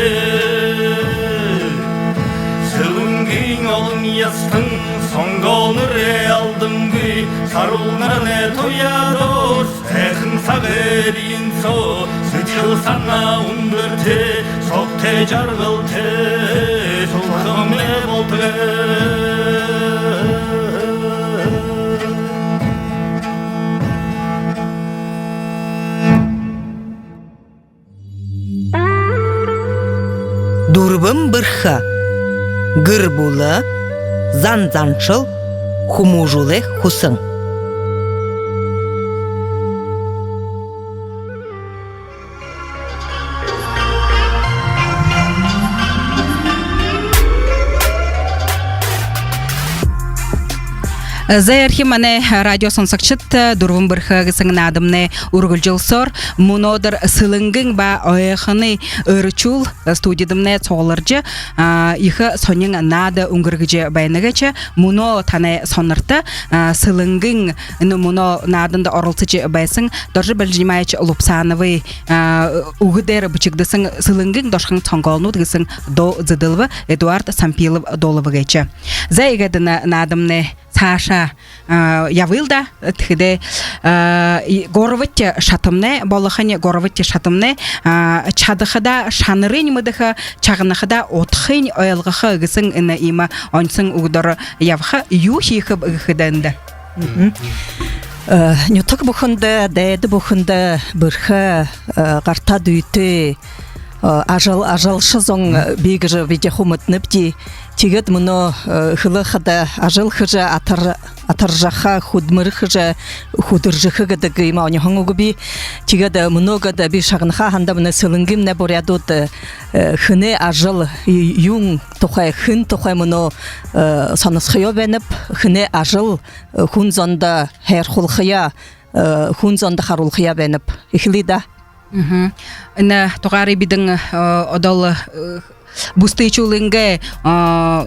Сылыңгың олың ястың Соңғолныры алдыңғы Сарулнарыны тоядор Сәхін сағырин со Сычыл сана ұндырты Соқты жарғылты Солқымы болтығы Дурбым бырха, гыр булы, зан-заншыл, хумужулы хусың. Зайырхи мане радио сонсакчыт дурвым бырхы гысың надымны ургылжыл сор мунодыр сылыңгың ба ойхыны өрчул студиядымны соғылыржы ихы сонын нады уңгыргыжы байныгачы муно таны сонырты сылыңгың муно надында орылсычы байсың доржы білжімайчы Лупсановы угыдер бычыгдысың сылыңгың дошқың тоңголнуд гысың до зыдылвы Эдуард Сампилов долывыгачы. Зайгадыны надымны Саша явылда тхиде горовытте шатымны болохане горовытте шатымны чадыхада шанырын мыдыха чагыныхада отхын оялгыхы гысың ины има онсың угдор явха юхихы гыхыданды. Нютак бухында дәйді бухында бырха гарта дүйті ажалшы зоң бегірі видеохумытныпти тигет мұны хылыхада ажал хыжа атаржаха худмыр хыжа худыржыхы гыдыгы има онихонгу губи тигет многода би шагынха ханда мұны сылынгим не борядут хыны ажал юң тухай хын тухай мұны санысхыё беніп хыны ажал хун зонда хэр хулхыя хун зонда харулхыя беніп ихлида. Ina toqari bidin odol бустыйчулынга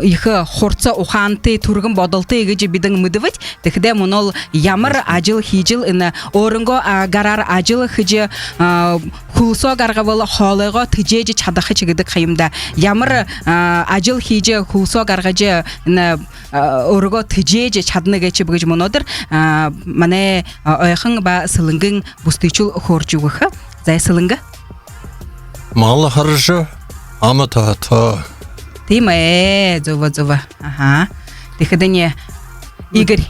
ихы хорца уханты тургын бодолты эге бидин мыдывыт текде монол ямар ажыл хижил ина орынго гарар ажыл хижи хулсо гаргавал холыго тижеже чадахы чигидик кайымда ямар ажыл хижи хулсо гаргажы ина орыго тижеже чадныга чибгыж монодыр мане ойхын ба сылынгын бустыйчул хорчугы зай сылынга мал харжы Амата-та. Тима, зова. Ага. Тихдыне Игорь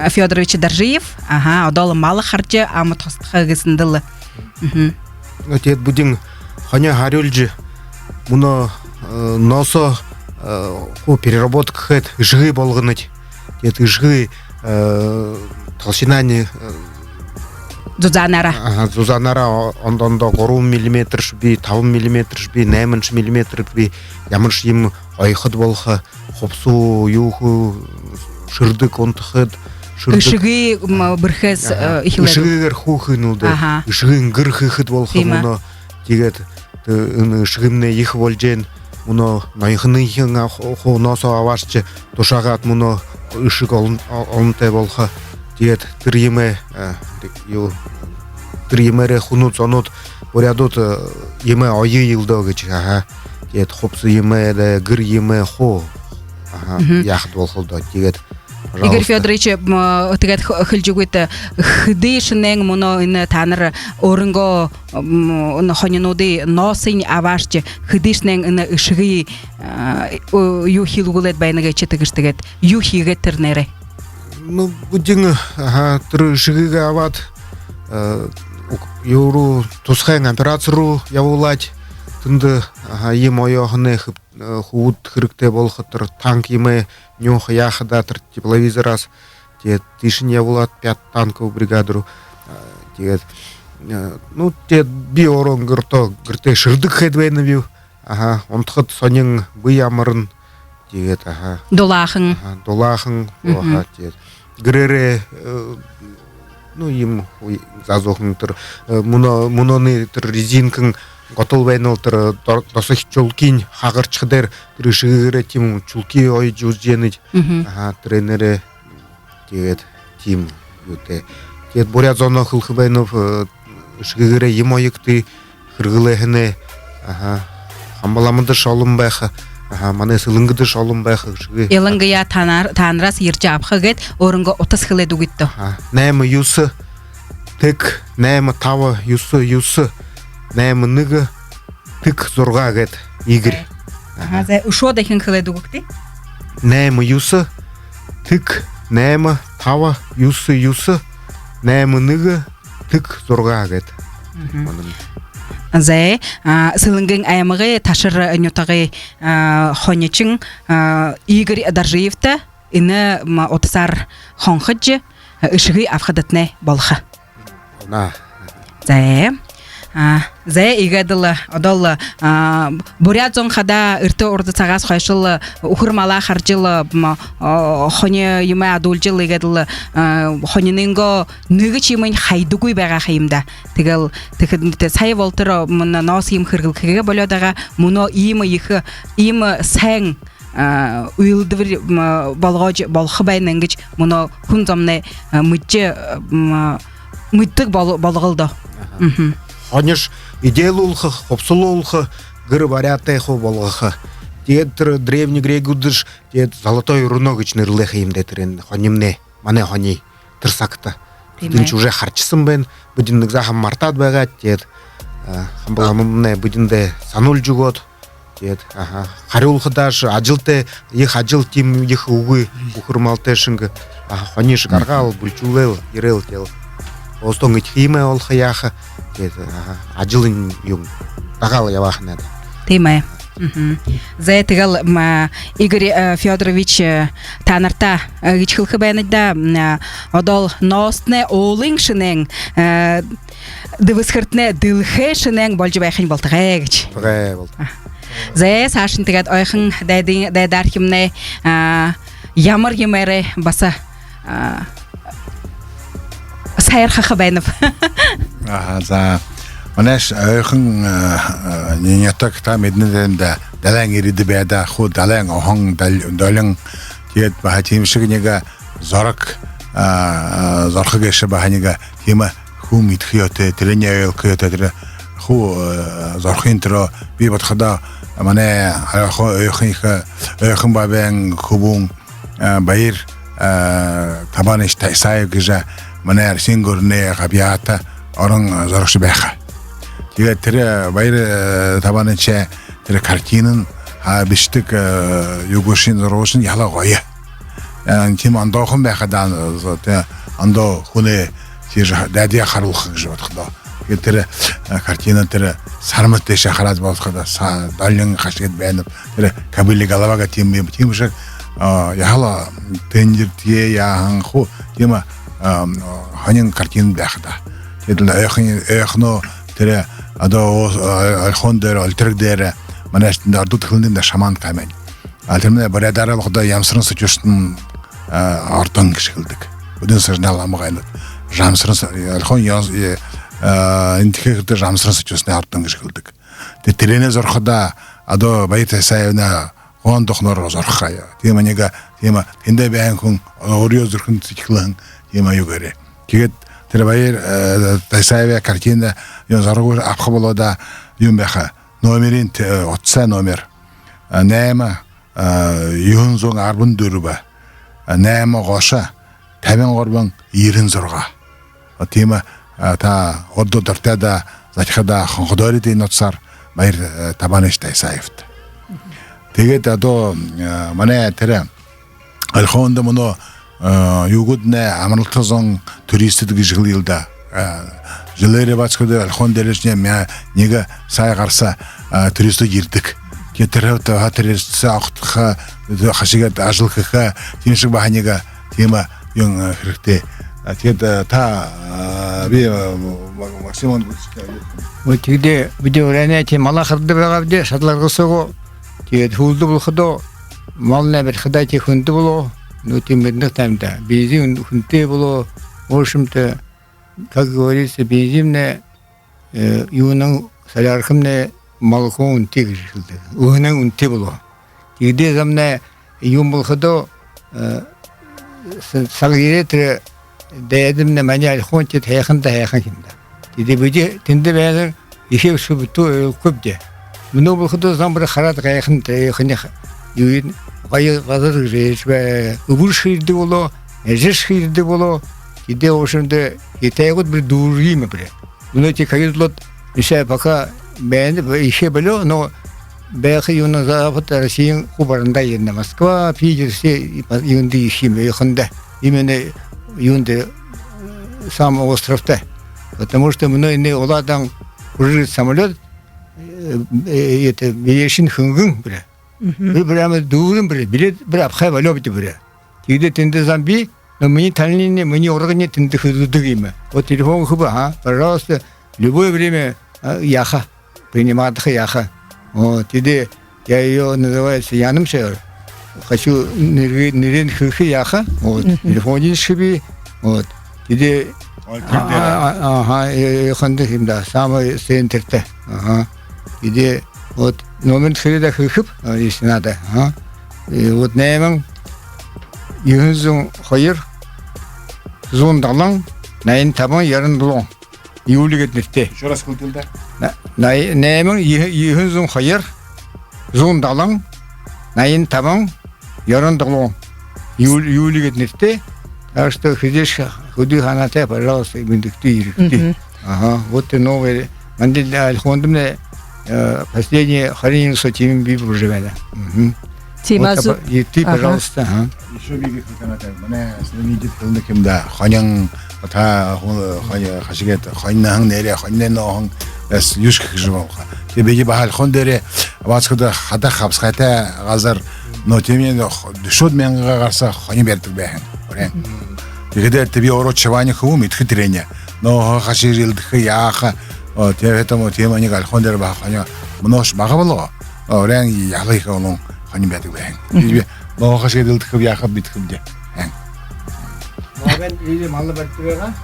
Федорович Доржиев. Ага, одол малы харчы аматостыха гысындылы. Тет будин ханя харюльджи. Муно носо переработка хэт жгы болгыныть. Тет жгы толщина Зузанара. Зузанара ондондо 3 мм шби, 5 мм шби, 8 мм шби. Ямыш им айхыд болха, хопсу, юху, шырдык онтыхыд. Шыгы бұрхыз ихилады. Шыгыр хухынулды. Шыгын гырхыхыд болха муно. Тигет шыгымне ихы болжен. Муно найхыны ихыңа хо носо авашчы. Тошагат муно ышык олынтай болха. Тигет тырйыме Тримере хунут онут порядут еме айы йылдагыч тет хопсы еме да гыр еме хо яхт болхолда тигет Игорь Федорович тигет хылжугыт хыдышнең моно ин таныр орынго хонинуды носың авашчы хыдышнең ин ышыгы юхилгулет байныга четигиштигет юхиге тернере Ну будин трышыгыга ават Юру тусхайн операцию явулать тынды ем ояғыны хуут хырыкте болхытыр танк еме нюх яхадатыр тепловизор аз тет тишин явулат 5 танков бригадру тет ну тет би орон гырте шырдык хедвейны бив онтхыт сонен бый амырын тет Долахын тет грере ну им зазохын тыр муноны тыр резинкын готовбайныл тыр досых чулкин хагырчыдер тырышыгыре тим чулки ой жужжены тренере тет тим юте тет бурят зона хылхыбайнов шыгыре емойыкты хыргылыхыны хамбаламыды шолым байха мане сылыңгыды шолым байха шыгы Елыңгыя танрас ерчапхыгет орынға 30 хылы дугитто. Нәмі юсы тік, нәмі тава юсы, нәмі ныгы тік зорға гет игір. Ушо дайхын хылы дугукти? Нәмі юсы тік, нәмі тава юсы, нәмі ныгы тік зорға гет. Зэ сылыңгын аямығы ташыр нютағы хонячың Игорь Даржиевті ині отысар хонхыджы ышығы афхадатны болхы. Зэ игадылы одолы бурят зон хада ырты орды сағас қойшылы ухырмала харжылы хоне юме адулжылы игадылы хоненинго нүгі чимын хайдугуй бәға хайымда. Тігіл сай волтыры мұны нос ем хыргыл кіге бөлөдаға мұны имы сәң уйылдывыр болғы байныңгіч мұны күн зомны мүттік болғылды. Хонеш идеялы улхы, хопсулы улхы, гыры варяты хо болғықы. Тет древний грегудыш, тет золотой руногыч нырлыхы им детерен. Хонемне, мане хони, тырсакты. Тинч уже харчысын бен, будинник захам мартат бәгат, тет. Хамбаламымне будинде сануль жугот, тет. Хари улхыдаш, ажылты, их ажыл тим, их угы, ухырмалты шыңгы. Хониш гаргал, бульчулел, ерел тел. Остон итхиме олхы яхы. Ажылын юм тагал явахнада. Теймай. За этигал Игорь Федорович танарта гичхылхы байнада одол ностне олың шынен дывысхыртне дылхе шынен болжы байхын болтығайгыч. За сашын тигад ойхын дайдархимне ямар емері баса сайыр хахабайнов. За манаш ойхын ненятак там еднеденде далаң ириді бәді ху далаң оғын далаң тиет бахатимшігінеге зорқы кеші баханеге тема ху митхиоте тірене өйл киоте ху зорқын тұро бей батқада мане ойхын бабен хубун байыр табаныш тайсайы кежа мане арсен көріне қабията орын зорықшы бәқі. Теге тірі байыр табанынша тірі картинын біштік югушин зорғышын яла қойы. Тем андоқын бәқідан андо хуны дәдия қарылқы кіші батқыда. Теге тірі картина тірі сармыт деші қарады батқыда. Далың қашығыт бәніп тірі кабілі галаваға тембейм. Темішік яла тендер тие яғын ху тема ханин картин бәқіда. Еділ өйхіно тірі адо алхондер, альтергдері манашында ардут қылындың шаман қаймен. Альтерміне барядары бұқыда ямсырын сұчыштың артын кішкілдік. Өдін сұржынал амығайнды. Алхон интекекті жамсырын сұчыштың артын кішкілдік. Тірене зорқыда адо байытай сайына оған доқнор зорқы. Тема нега, тема тенде бәйін күн орыё зұрқын сұчықлығын тема югері. Кегет Тербайыр тайсаеве картина yon заргур апхы болода юм баха номерин отса номер нема юн зон арбын дүрбе нема гоша табен горбан ирин зорга тема та оддо дартада захада хонходори дин отсар байыр табаныш тайсаевт тэгээд адо мане терэ алхонд муно югудне амралтазон туристик жылда жылыре бачкыды алхон дережне мя неге сай карса туристы кирдик кетерет хатырсы актха хашигат ажылхха тимшик баханега тема 영 그렇대 тета та би максимум вот где видеоране те малахырды багавде шатларгысого те хулды булхыдо мална бер хыдайте хунды було ну тимдик тамда бензин хунте було в общем-то как говорится бензинне юның салярхымне малхун тигжилди уның унте було тиде замне юм булхыдо сагиретре дедимне манял хончет хайхында хайхында тиде биде тинде бәлер ишек шубту көпде мына булхыдо замбыр харат хайхында хайхны юин гай газыр жешбе убурширди боло ежеширди боло тиде ошунде итегут бир дургиме бир мына те кайызлот ише пока бәнде ише бело но бәхи юна запад Россия хубарында енне Москва Питер все юнды ишиме яхында именно юнды сам островта потому что мной не оладан уже самолет это бешин хынгын бир прямо дурым билет бир апхай валёбти бир тиде тенде замби но мне талине мне органе тенде хыдыгыме вот телефон хуба пожалуйста любое время яха принимать яха вот иди я ее называется Янымшер хочу нерен хыхи яха вот телефоне шиби вот иди ага ханды химда самый центрте ага иди вот номер хрида хыхып если надо и вот неман юнзун хайыр зондалан найын табан ярын дулон юлигет нефте еще раз кылтылда неман юнзун хайыр зондалан найын табан ярын дулон юлигет нефте так что ходишь худи ханате пожалуйста биндикти ирикти ага вот и новые манди альхондымне последнее хранение сотим бибру живеда Тимазу и ты пожалуйста еще биги ханате мане следите кылдыкимда ханян ата хашигет ханнан нере ханнен эс юшк живалха тебе бахал хондере бачкыда хада хабсхата газар но темен душод менга гарса хани бертик бэхэн Когда тебе урочевание хумит хитрение, но хаширил дхияха, поэтому тема не галхондер баханя, множ багавало, орен ялыха он хани бетик бэхэн. Тебе но хаширил дхияха битхибде. Мабен иди малла бертига.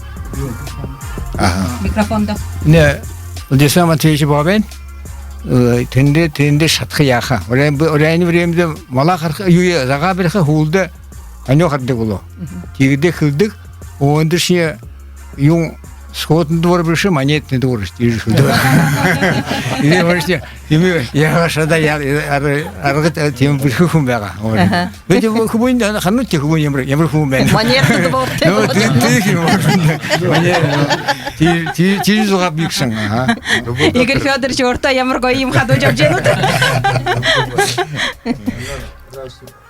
Микрофонда. Не, десама течи бабен. Тенде шатхияха. Орен времде малахар юя загаберха хулда Анё хадды було. Тигде хылдык, ондышне юн скотын двор бышы монетный двор стиж. И вообще, я шада я аргыт тем бышы хумбага. Ведь хумун да ханут те хумун ямр хумбен. Монетный двор. Ну ты монет. Ти зуга бикшин. Игорь Федорович орта ямар гоим хаду жабженут.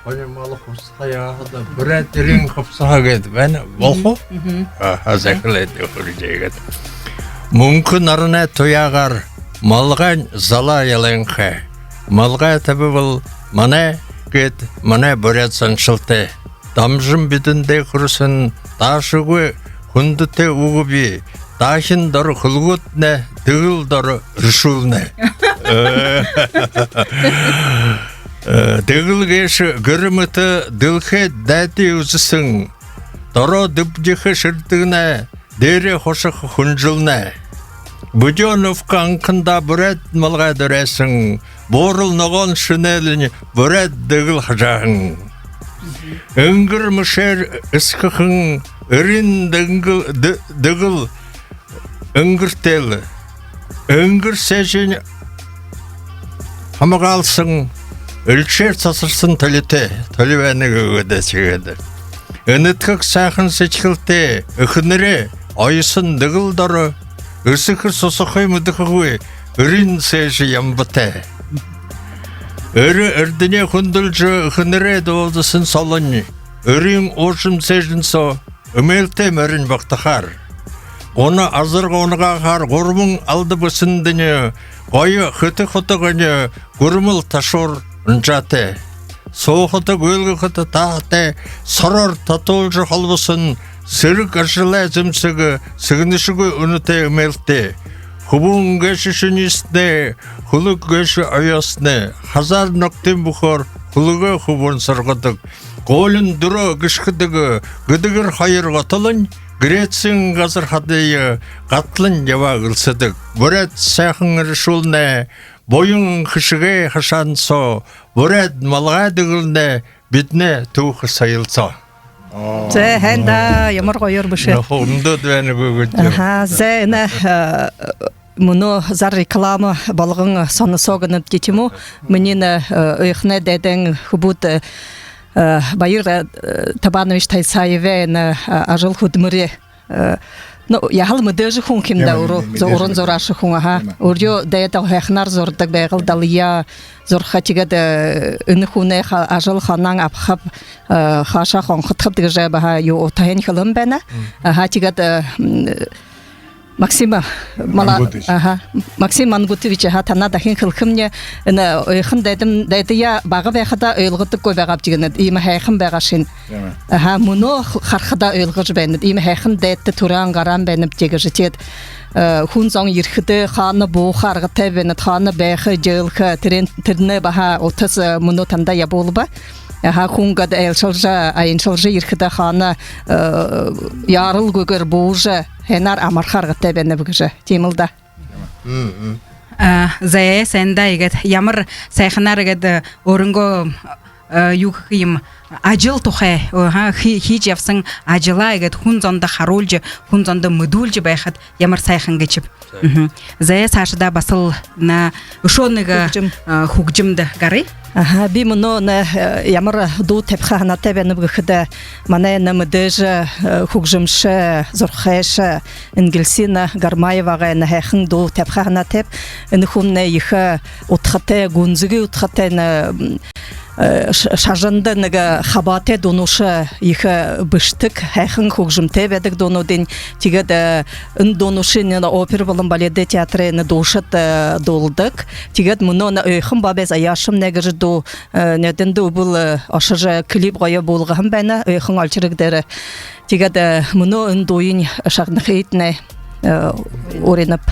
Понимала хусхая хада брат рин хапсагет мен болхо азаклет хуржегет мумкин арна тоягар малган зала яленхе малга табыл мане гет мане борят саншылте дамжым бидинде хурсын ташыгы хундыте угуби тахин дор хулгутне дыл дор ршулне Дэгылгэш гэрмэт дылхэ дайти үзсэн дороо дэвжихэ ширдэгнэ дээрэ хошох хүнжилнэ Будёнов канканда бүрэд малгай дөрэсэн буурал ногоон шинэлэн бүрэд дэгэл хажаан Энгэр мышэр эсхэхэн эрин дэгэл энгэртэл энгэр сэжин хамгаалсан Ölçer tasırsın talite, talibeni göğüde çıgıdır. Önütkük sakın seçkilte, ıkınırı, ayısın dıgıldarı, ısıkır sosukhı mıdıkıgı, ürün seyşi yambıte. Örü ördüne kundulcu, ıkınırı doğdusın salın, ürün oşum seyşin so, ümelte mörün baktıkar. Оны азырға оныға қар ғұрмың алды бұсындыны, ойы қыты құтығыны, ғұрмыл ташор ұнжаты. Соғыты көлгі қыты тағыты, сұрар татолжы қалбысын, сырық ашылай зімсігі, сығынышығы үніте үмелті. Хубун гэші шынесіне, хулық гэші аясыны, хазар ноқтен бұқыр, хулығы хубун сырғыдық. Қолын дұры гішкідігі, гүдігір хайырға тылын, Грецин газар хадыйы қатлын ява ғылсыдық. Бұрет сәхін рішулне, бойын қышығы қышансо, бұрет малға дығылне, бітне туқы сайылса. Зе хэнда ямар гойор бышы. Хонды дәні бөгөтті. Зе на мұны зар реклама балғын соны соғынып кетіму. Менен ұйқны дәдің хубут Байыр Табанович Тайсаеве на ажыл худмыре. Ну, яхал мыдыжы хун кимда урон зорашы хун аха. Урё даятал хехнар зордак байгыл далия зор хатигада ыны хуне ажыл ханан апхап хаша хон хытхып дыгыжа баха ю отайын хылым бәна. Хатигада Максима Максим Мангутович хатана дахин хылхымне ына ойхын дайдыя бага бахада ыйлгыты көбөгап дигенет име хайхын багашин. Муно хархада ыйлгыж бенет име хайхын дайты туран гаран бенеп дегежет. Хунзон ирхде ханы бу харгы тебенет ханы бахы жылхы тренне баха 30 минутанда яболба. Хунга да элшылжа айыншылжы ирхде ханы ярыл гөгөр буужа Хенар амархарга тебене бүгіжі, темілді. Зая сәнда егет, ямыр сайханар егет орынғы юққиым ажыл тұхай, хич яфсың ажыла егет хунзонда харолжы, хунзонда мүдулжы байхат ямыр сайхан geçіп. Зая сашыда басыл на ұшоныға хугжымды гары? Би мұны ямыр ду тепхана тебені бүгіді мана намыдыжы хугжымшы, зорхайшы, Ингельсина Гармаеваға нәхін ду тепхана теп, нәхумне ехі ұтқаты, гунзігі ұтқаты шажынды нәгі хабаты донушы ехі бүштік, әхін хугжым тебедік донудын, тегеді үн донушы опер болын баледы театры дошыт долдық, тегеді мұны өйхім бабез аяшым нәгірі ду нәдінді бұл ашыры клип ғайы болғығым бәні өйхің алчырықдері, тегеді мұны үн дойын шағнықы етіне орынып.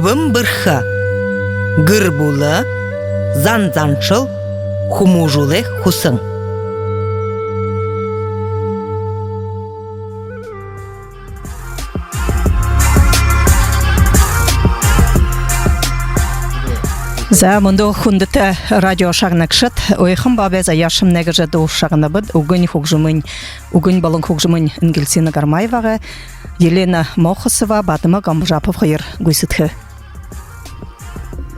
Тывым бырха. Гыр булы, зан-заншыл, хумужулы хусың. За мындо хундыта радио шагнакшыт ойхым бабеза яшым негеже до шагнабыд угын хугжумын угын балын хугжумын Ингельсина Гармаевага Елена Мохосова Батыма Гамжапов хайыр гуйсытхы.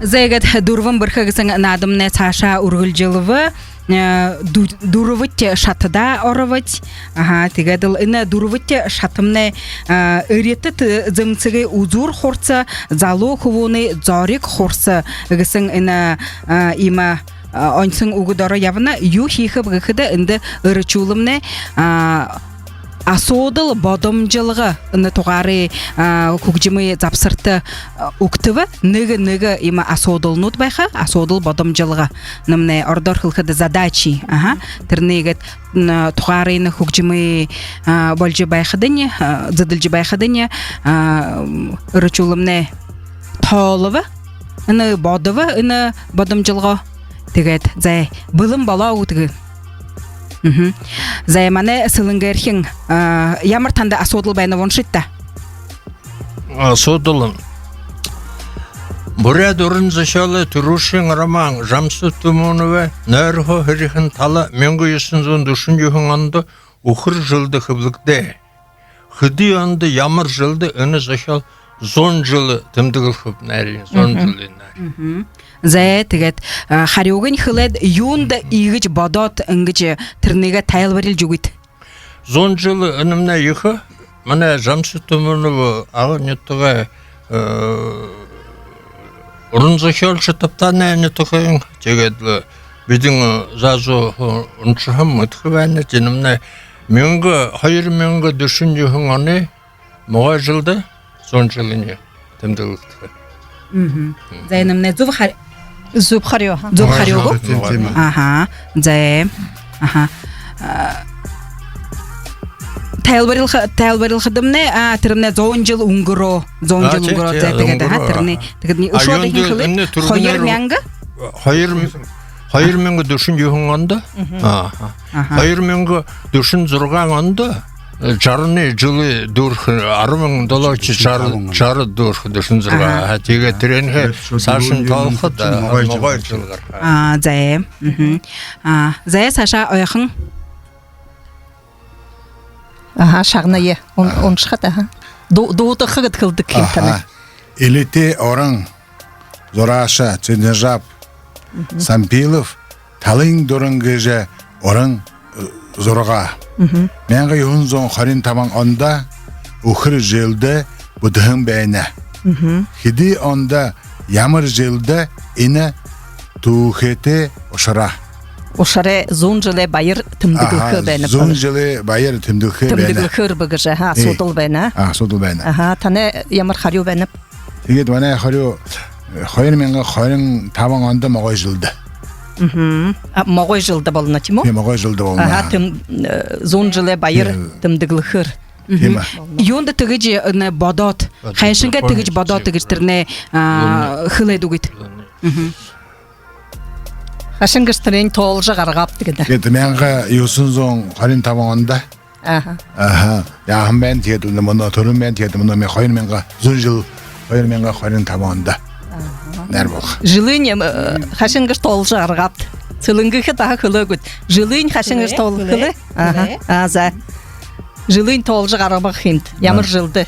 Зайгат дурвын бырхагысын надымне цаша ургылжылывы дурвытте шатыда орывыть. Ага, тигадыл ина дурвытте шатымне ыреты зымцыгы узур хорца, зало хувуны зорик хорца гысын ина има онсын угудары явына юхихы бгыхыда инды ырычулымне асодыл бодомжылығы ына туғары күгжімі запсырты уктывы ныгы има асодыл нут байха асодыл бодомжылығы нымне ордор хылхыды задачи тірнегет туғары ины күгжімі болжы байхыдыне зыдылжы байхыдыне ырычулымне толывы ына бодывы ына бодомжылығы тегет зай былым бала утығы Займане сылынгерхин ямыртанда асодыл байны воншитта. Асодылын. Буряд урын зашалы турушин роман жамсы тумунове нэрхо хырихын тала менгу юсын душын юхын анды ухыр жылды хыблыкде. Хыды анды ямыр жылды ыны зашал зон жылы тымдығыл хып нәрин, зон жылы нәрин. Зая тегет харюгын хылед юнда игыч бодот ыңгычы тырныга тайлварил жугит. Зон жылы ынымна юхы, мана жамсы тумунове ағы неттіға урын зашал шытыптаны неттіғын тегедлі бидің зазу ұншығым мұтқы бәні женімна менгі, хайыр менгі дүшін юхын аны мұға жылды зон жылыне тымдығылтығы. Зайнымне Зубхарё. Зубхарёго? Ага, зае. Ага. Тайлбарил хадымне, тырымне зон жыл унгуро зетегеді, тырымне. Ушуадахин хылы, хойыр мянга? Хайыр менгі дүшін юхын анда? Хайыр менгі дүшін зұрған анда? Жарыны жылы дұрх, арымың долачы жары дұрх дүшін зұрға. Теге тренге сашын талқы да мұғай жылғар. Зае. Зае Саша ойқын? Шағына е, он шығат, Доуды қығыт қылды кемтаны. Илете орын, Зораша, Цинежап, Сампилов, Талың дұрынғы же орын зорға. Менгі юхын зон қарин таман онда ұқыр жылды бұдығын бәйіне. Хиди онда ямыр жылды ині туғеті ұшыра. Ұшыры зон жылы байыр тымдығылқы бәйіне. Зон жылы байыр тымдығылқы бәйіне. Тымдығылқыр бұғыжы, содыл бәйіне. Содыл бәйіне. Таны ямыр қарю бәйіне. Тегет вәне қарю, қойын менгі қойын таман онда мағай жылды. Мағой жылды болына тимо? Мағой жылды болына. Зон жылы байыр тымдығылқыр. Йонда тыгыжы бодот. Хайшынға тыгыж бодот тыгыж тірне хылай дугит. Хайшынғыш тірен толжы қарғап тігіді. Кеті менгі юсын зон қарин тамағында. Яғын бән теді, мұны тұрын бән теді, мұны мен қойын менгі зон жыл қойын менгі қарин тамағында. Нәр болға. Жылын хайшынғыш толжы қарғап. Цылыңғығы тағы қылы көт. Жылын хайшынғыш толжы қылы. Аза. Жылын толжы қарғабақ хинт. Ямыр жылды.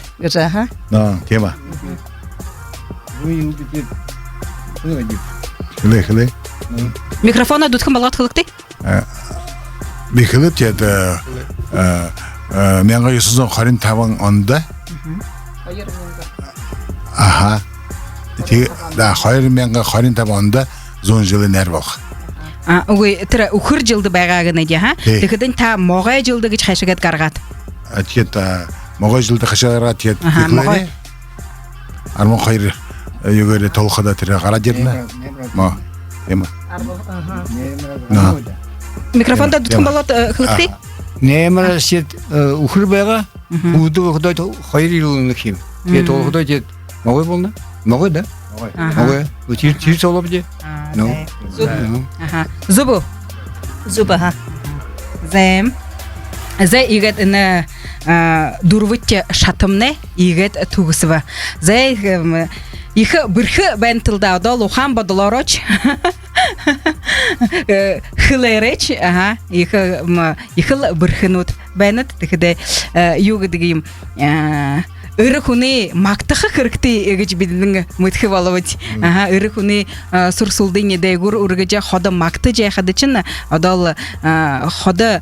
Тема. Хылы. Микрофона дұтқын балғат қылықтай? Бекіліп теді менға юсызон қарин табын онда. Қайыр менға қарин табын онда зон жылы нәр болға. Ой, тірі ұқыр жылды байғағын әде, Текідін та моғай жылды кіч қайшығат қарғат? Тет моғай жылды қайшығат тет бекілері. Армон қайыр өгері толқыда тірі қара деріне. Микрофонда дұтқын балат қылықтай? Немір сет ұқыр байға, ұғды ұқыдай қайыр елуыны кем. Тет ұқыдай тет моғай болна? Могой, да? Могой. Тир солобде. Ну. Ага. Зубу. Зубаха. Зэм. Зэ игет на дурвытте шатымне игет тугысыва. Зэ их бирхи бентилда дол ухан бадолороч. Хилереч, ага, их бирхинут бенет тихде югдгим Ирхуни мактахы кыркты эгэж бидин мытхы боловч. Ага, ирхуни сурсулдыне дэгур ургыжа хода макты жайхады чын адал хода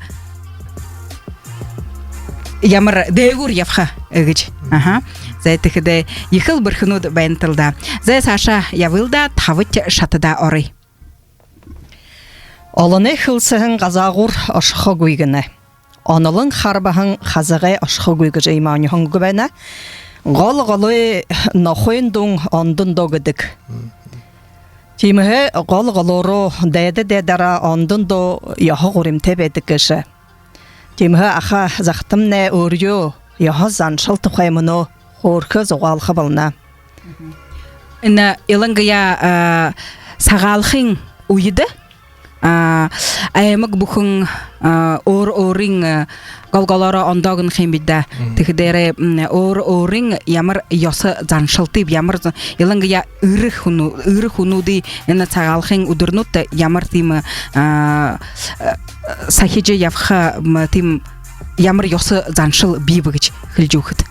ямар дэгур явха эгэж. Ага. Зэ тихде ихыл бирхинут бентилда. Зэ Саша явылда тавыт шатыда орый. Оланы хылсыһын газагур ашха гуйгыны. Анылың харбаһын хазагай ашха гуйгы жайманы хангубана. Гал-галы нахойн дун андын догыдык. Тимhe гал-галоро дайда-дайдара андын до яха гурим тебедикеше. Тимhe аха захтымне өрьё яха заншыл тухаймыно хоркы зогалхы бална. Ина илангая сагалхын уйды. Аймак бухын ор-орин галгалара андагын хембидда тихдере ор-орин ямар ясы заншылтып ямар илангая ырыхунуди ина цагалхын удурнут ямар тим сахиже явха тим ямар ясы заншыл бибигич хилжухт.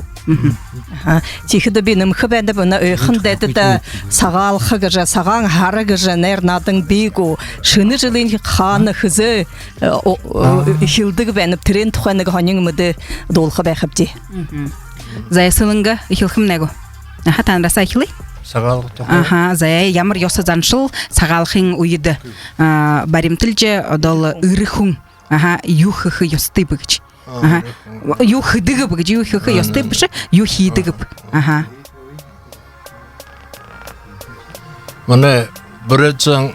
Тихиде бинем хбенде бана хындетте сагал хыгыжа саган харыгыжа нернадың бигу шыны жылын ханы хызы хилдык бенеп трен туханыга ханыңмыды долха бахыпти. Зайсылынга хилхимнего. Аха танраса хили? Сагал. Аха, зай ямар ясы заншыл сагалхын уйды. Баримтилже адал ырыхун. Аха, юхы ястыбыгч. Ага. Юхидыгып, где юхи ястыбыш, юхидыгып. Ага. Мана бирэтсэн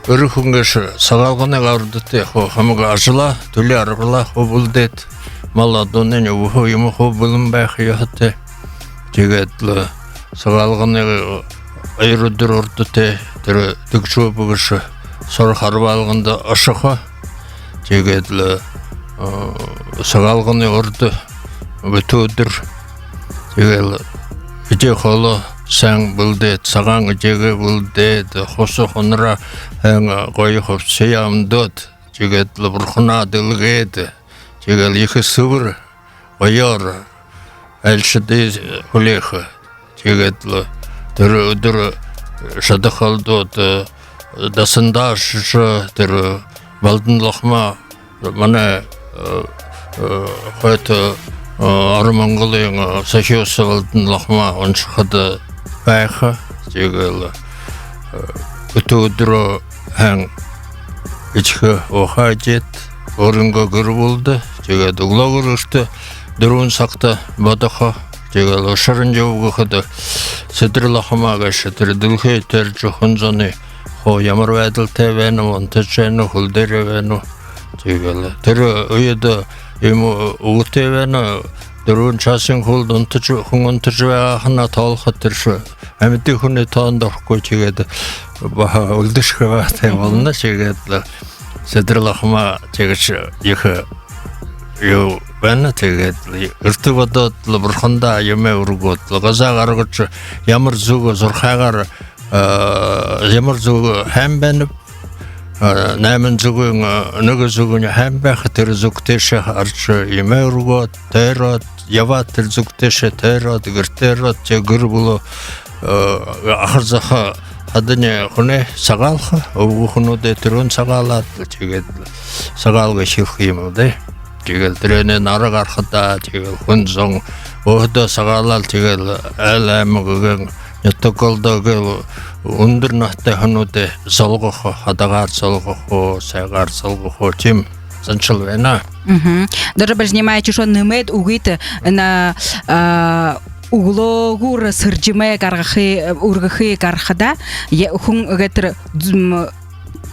өрөхөнгөш сагалганы гардыте хамга ажла төлө арбла хобулдэт маладонэн өвхө юм хобулын байх яхате тэгээд сагалганы айрудыр ордыте тэр төгчөө бүгш сор харбалганда ашха тэгээд сагалганы орды өтөдөр тэгэл ижээ холо сан булдэт саган ижээгэ булдэт хосо хонра хэн гой ховсямдот тэгээд бурхна дэлгээд тэгээд их сүр баяр элшдэ хүлэх тэгээд тэр өдөр шадахалдот дасандаш тэр балдан лохма мана хойто арманголын сахиосвалдын лохма оншхад байха тэгэл өтөдрө хан ичхэ охажет орынга гөрбулды тэгээд углагөрөштө дөрвөн сакта бадаха тэгээд ошарын жавгахад сэдэрлахмага шэтэр дулхэ тэр жохонзоны хо ямар байдалтай байна уу онтчэн хулдэр байна уу тэгэл тэр үед юм үүтэй байна дөрвөн часын хулд онтч хонтч хана тоолоход тэр амьд хүний тоонд орохгүй тэгээд үлдэшхэ болно тэгээд сэдэрлахма тэгэж их юу байна тэгээд өртөгөдөө бурханда юмэ өргөд газаа гаргаж ямар зүг зурхаагаар ямар зүг хэм байна найман зүгэн нэг зүгэн хэм байх тэр зүгтэйш харж юмэ өргөд тэрод ява тэр зүгтэйш тэрод гэртэрод гэр було ахарзаха хадны хүнэ сагаалха өвгөхнүүдэ тэрэн сагаалаад тэгээд сагаалга ших юм дэ тэгэл тэрэнэ нараг архада тэгэл хүн зон өдөө сагаалал тэгэл айл аймагын ятоколдог өндөр нахтай хонуудэ солгох хадагаар солгох сайгаар солгох тим занчил байна. Даже понимаете, что немед угит на углогур сыржиме гаргахи ургахи гархада хүн гэтэр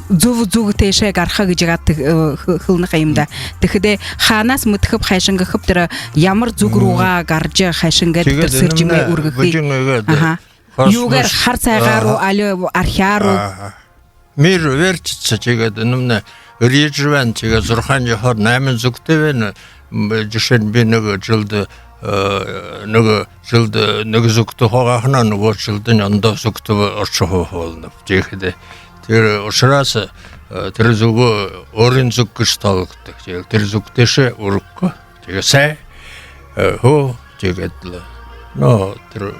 зүг тэшэ гарха гэж гат хылны хаимда тэгэхдээ ханаас мөтхөп хайшинга хөптөр ямар зүг руугаа гарж хайшинга тэр сэржимээ үргэх Югар харцайгару али архиару. Мир верчится чегады нумна режвен чега зурхан жахар намын зүктевен жишен бенеге жылды нөгөө зүгтө хогахна нөгөө жылдын ондо зүгтө орчоо холно жехэдэ тэр ушраас тэр зүгөө өрийн зүг гэж тоологддог. Тэр зүгтэйш өрөхгүй. Тэгээ сай хөө жигэдл тэр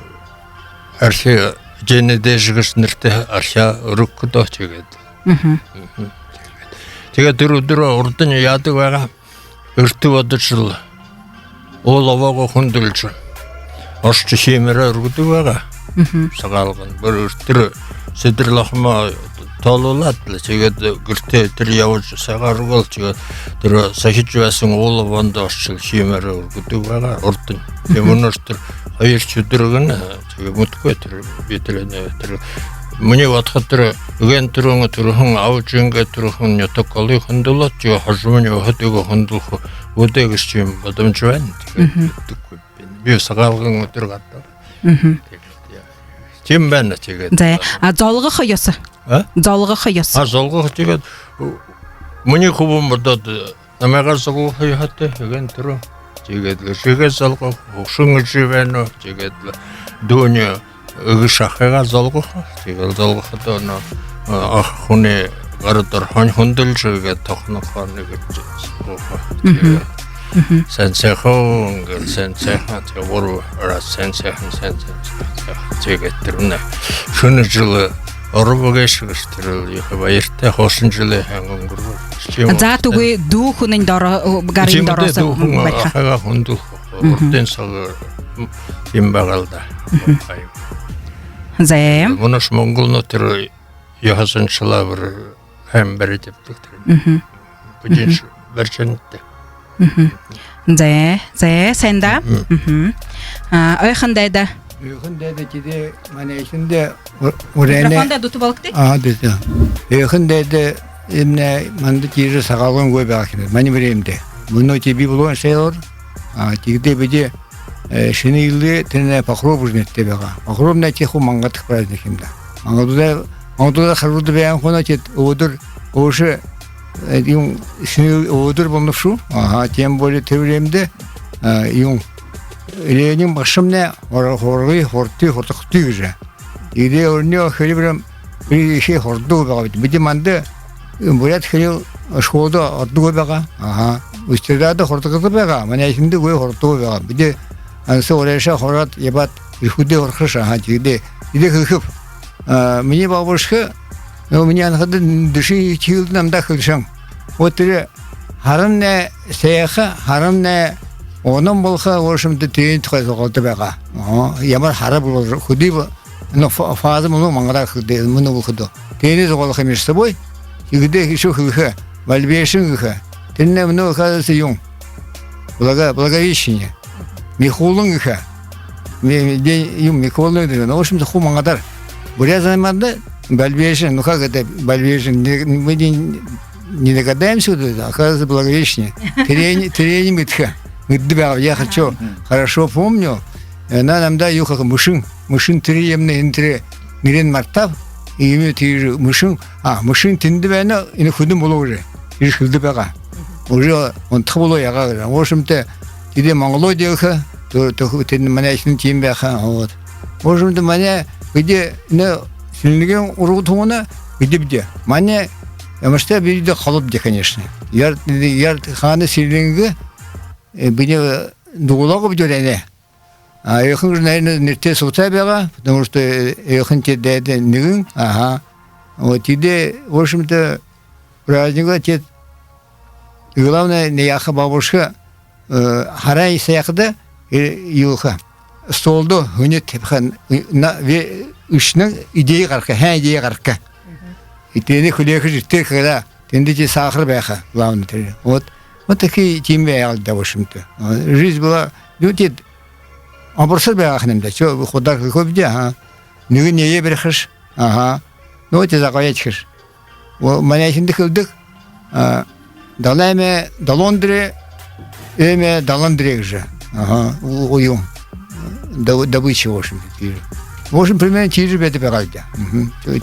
архи женедэшгс нэртэй архиа өрөхгүй доо жигэд. Тэгээ тэр өдөр урдын яадаг байгаа. Өртөв бодож л ол овоого хүндэлж орч химэрэ өргөдөг байгаа. Сагаалган бүр тэр сэдэрлахма тоолуулаад л тэгээд гэртээ тэр явж сагаргуул тэгээд тэр сахиж байсан ол овонд орч химэрэ өргөдөг байгаа. Урдын. Өмнөс тэр хоёр өдрөг нь тэгээд мэдгүй тэр битрэнэ тэр миний бодоход тэр эгэн түрэн түрхэн авж ингээд түрхэн ятаг голыг хөндлөж хожмын хөдөг хөндлөх өдөг юм бодомж байна. Тэгээд би сагаалган өдөр гадаа. Тийм байна тэгээд. За золгох ёс. Золгох ёс. Золгох тэгээд миний хөвөн бодод намайгаар золгох яхатай эгэн түрэн тэгээд шигээ золгох хөшөнгөж байна. Тэгээд дүүний шахага золгох тэгээд золгоход хүний гардар хөндлж тохнохоо нэг сэнсэхон сэнсэхан тэгвэр сэнсэхан тэгээд тэрнэ шөнөжл орбогеш тэр их баяртай хоосон жилээ өнгөрөө. За түгүй дүүхүнэн дороо гарын дороос байх. Хага хөндлөх урдын саг юм багалда. За. Монос Монгол нотер яхасан шалавр хамбер дэвдэг тэр. Бүжин верчэнтэй. За сэнда. Ойхандайда. Ойхандайда жиде манай ишинде урэне. Микрофонда дуту балкты? Дэдэ. Ойхандайда эмне манд жире сагалган гой байх юм. Мани бэрэмдэ. Мөнөө би болон шейлор. Жигдэ биде шинэлээ тэрнэ пахруу бүрнэттэй байгаа. Пахруумна чиху мангадах праздник юм да. Мангадуда харуд бян хоночет өдөр өөш юм шинэ өдөр болновшу. Тийм более төврэмдэ юм Ленин башымне хоргой хорты хортохты гэж. Идэ өрнө хэлбэрэм би ихе хордог байгаа. Бид манд бүрät хэл школда ордог байгаа. Үстэдэ хортдог байгаа. Манай ихэндэг ой хордог байгаа. Бид ансорэша хорат ябат ихүдэ орхоша хажиде. Идэ хөхөв. Миний бабушка меня анхад дэши чил намда хэлшэн. Өтөр харанне сэха харанне оном болха ошимдэ тэн тохойсоолд байгаа. Ямар хараа бол хөдөө но фаза мөн мангара хөдөө мөн хөдөө. Тэнэ зоолох юм шиг бой. Игдэ хишо хөхө. Вальбешин хөхө. Тэнэ мөн хадас юм. Благовещение. Михулын хөхө. Юм Михулын дэ ошимдэ ху мангадар. Буря заманда вальбешин, ну как это вальбешин? Мы не догадаемся, оказывается, благовещение. Тренинг это. Я хочу, хорошо помню, она нам да юха мышин триемный интре мирен мартав и имеет мышин, мышин тиндебена и на худом было уже, и худебага. Уже он тхбуло яга, в общем-то, иде монголо делха, то ты манящин тимбяха, вот. В общем-то, маня, где на сильнее урутуна, где, маня, масштаб видео холодно, конечно. Я ханы сильнее Бине дуголого бдёрене. Эхин наверное нерте соцабяга, потому что эхин те дэдэ нэгэн. Вот иде, в общем-то, праздника те главное не яха бабушка харай саяхда юлха. Столдо хүнет тепхан на ишнэ идея гарка, идея гарка. И тэне хүлэхэ житэ когда тэндэ сахар байха главное тэр. Вот такие темы, да, в общем-то. Жизнь была, люди, а просто бяхнем-то, что выхода какой бдя, не ебрехаш, ну вот и закоячхаш. Меня еще дыхалдых, далеме, далондре, эме даландре же, уем, добыча, в общем-то. В общем, примерно через это погодя.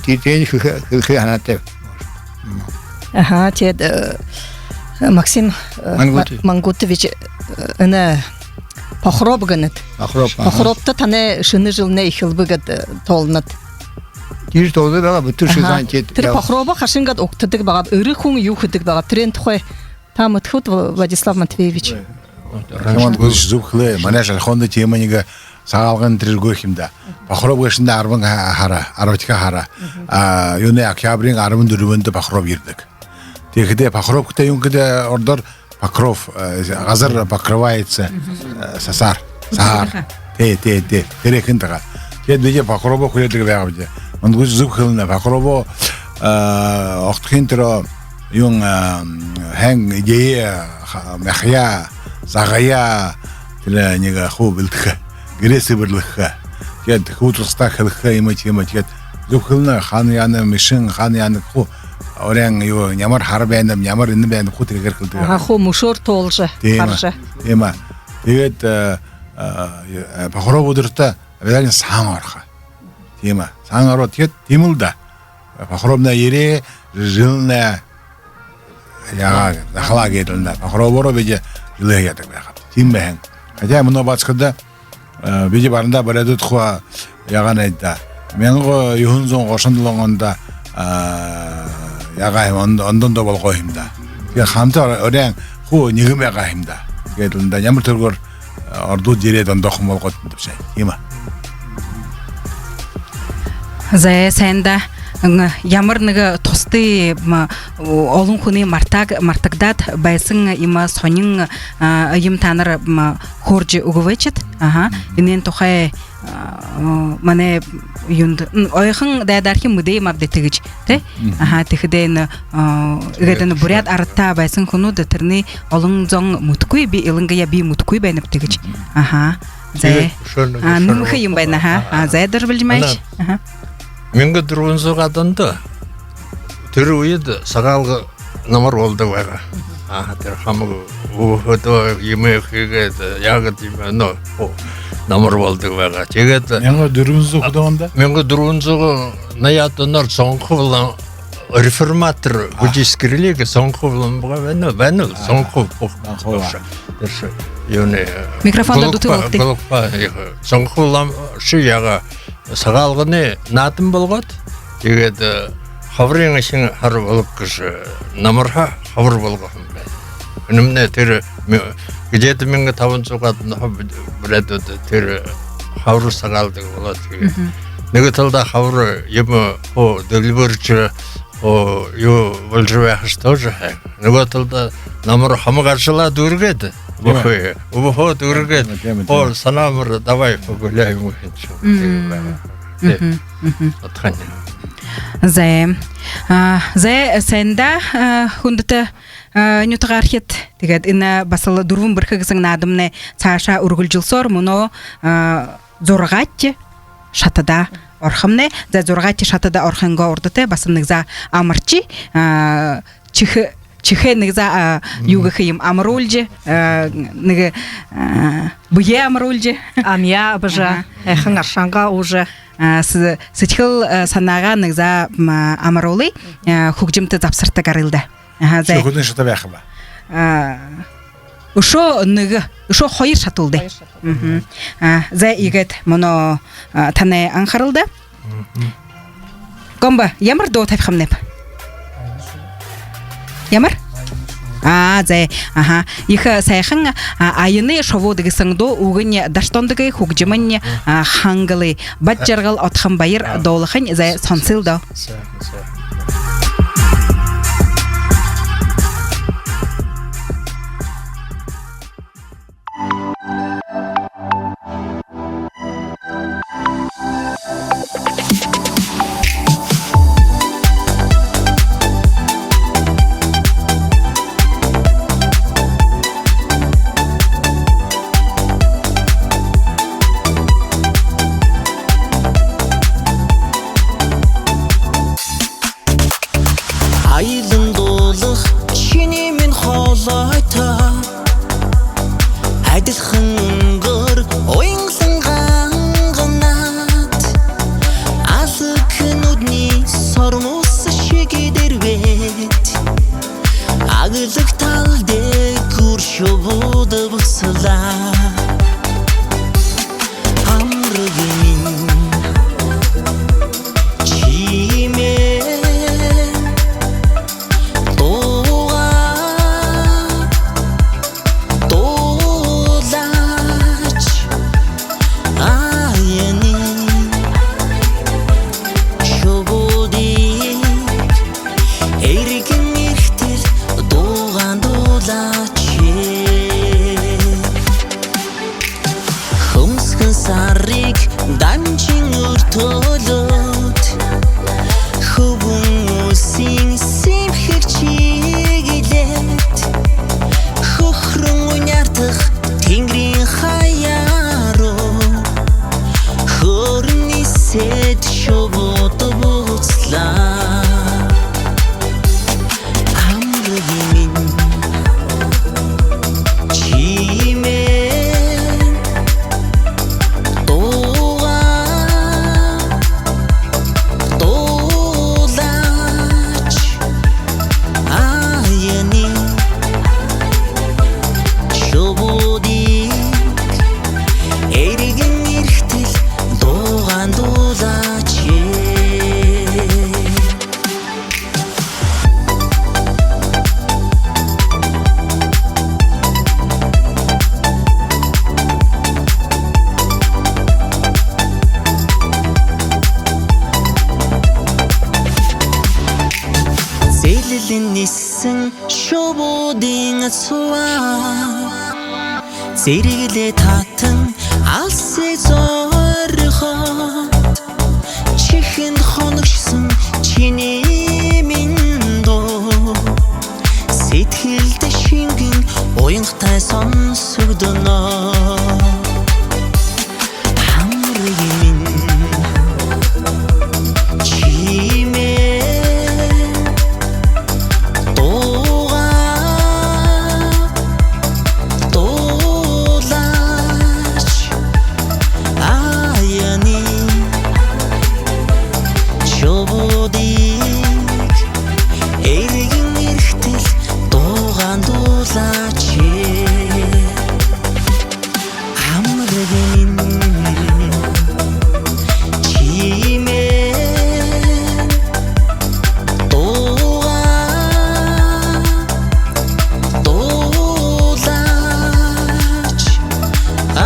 Тень ханате. Ага, те Максим Мангутович ана похроб гынет. Похробта тане шыны жылне ихилбыгат толнат. Через то да, бүтүр шызан тет. Тер похроба хашингат октыдык багап ыры хун юхыдык багап тренд хой там отхут Владислав Матвеевич. Роман Гулич зубхле манаш алхонда теманига сагалган триргохимда. Пахроб гышында арбын хара, арватика хара. Юне акябрин арбын дүрүбөндө пахроб ирдик. Тегиде пахроб кыта юнгиде ордор покров газар покрывается сасар. Сахар. Те терекинтага. Кедбеже пахробо куледиге багабде. Он гуз зубхлна пахробо охтхинтро юн хэнг идея махя загая тла нега хубилтха гресибрлха кед хутрстахлха имать кед зубхлна хан яна мишин хан яна ху орен ю нямар харбэндам нямар инбэнд хутригер кылды Ага ху мушор толжа харжа. Тема тэгээд пахрободурта реально саңарха тема саңарот кед тимулда пахробна ере жылна яга дахлагедэлнэ пахроборо беже жылэ яддаг байхад тимбэн хотя мно бацкада беже барында барадут хуа яганайда менго юхунзон гошондолонгонда яга ондондо болгоимда 그 хамта орен ху нигмега химда гэдэлнэ ямар төргөр ордуу жирээд ондохом болгоод төвшээ има Зэ сэнда ямар нэг тусты олон хүний мартагдаад байсан юм сонин юм танар хорж өгөвчэд энэн тухай мане юнд ойхон дайдархи мүдэй мавдэ тэгж тэ тэгэхдэн гэдэн буряд арта байсан хүнүүд тэрний олон зон мүтгүй би илэнгая би мүтгүй байна тэгж зэ нэмэх юм байна зэ дэрбэлж маш Менга дөрвөнсө гаданда тэр үед сагаалга намар болдог байгаа. Тэр хамаг өдөө юмэг хийгээд яг тийм намар болдог байгаа. Тэгээд менга дөрвөнсө гаданда менга дөрвөнсө наятнаар сонхол реформатор буддийский религия сонхол байна сонхол тэр юуне микрофонда дутуулдаг. Сонхол шияга сагаалганы наадам болгоод тэгээд хаврын ашин хар болох гэж намарха хавар болгох юм байна. Үнэмнээ тэр где-то 1500-аад брэдэд тэр хавар сагаалдаг болоод тэгээд нэг талда хавар юм дэлбэрч юу болж байх тоже. Нэг талда намар хамгаалжлаа дүргээд Убо дургээд санаамар давай погуляем гэж. Зэ сэнда хүндэт нютгархит тэгээд энэ басал дөрвөн бэрхэгсэн наадамны цаашаа үргэлжилсоор мөнөө 6 шатада орхомне за 6 шатада орхонго урдтай бас нэг за амарчи чихэ нэг за югэх юм амруулж нэг буе амруулж Амья бажа эхэн аршанга уже сэтгэл санаага нэг за амруулы хөгжимтэй завсартай гарилда. Шөхөдөн шата байх ба. Өшөө 2 шатулды. За игээд моно таны анхааралда. Гомба ямар дуу тавих юм нэп? Ямар? Зэ их сайхан аяны шовууд гэсэн дуу үгэн даштондаг хөгжмөн хангалы баджаргал отхан баяр доолохын зэ сонсылдо. алде куршобуды бысыла амрыгымин чиме тоға толач айыны шобудик эргин ихтер доған долаче хымскын сарик данчин уртолот хубун усин симхик чигилет хухрун уйнартых тенгрин хаяро хорнисет шобото буцла амрыгимин чимен тоға толач айыны шобудик эргин ирхтел доған долаче Зэлэлэнэсэн шобуудын ацуа зэрэглэ татан алсыг зорхот чихэнд хоногшсон чиний миндо сэтгэлд шингэн уянгатай сонсогдоно амрыгимин чимен тоға толач айыны шобудик эргин ирхтел доған долаче амрыгимин чимен тоға толач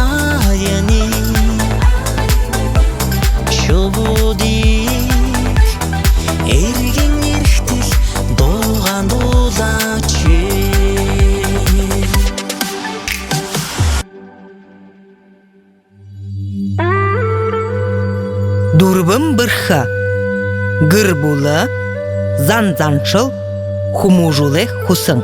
айыны шобудик эргин ирхтел доған долаче Дурбым бырха, гыр булы, зан-заншыл, хумужулы хусың.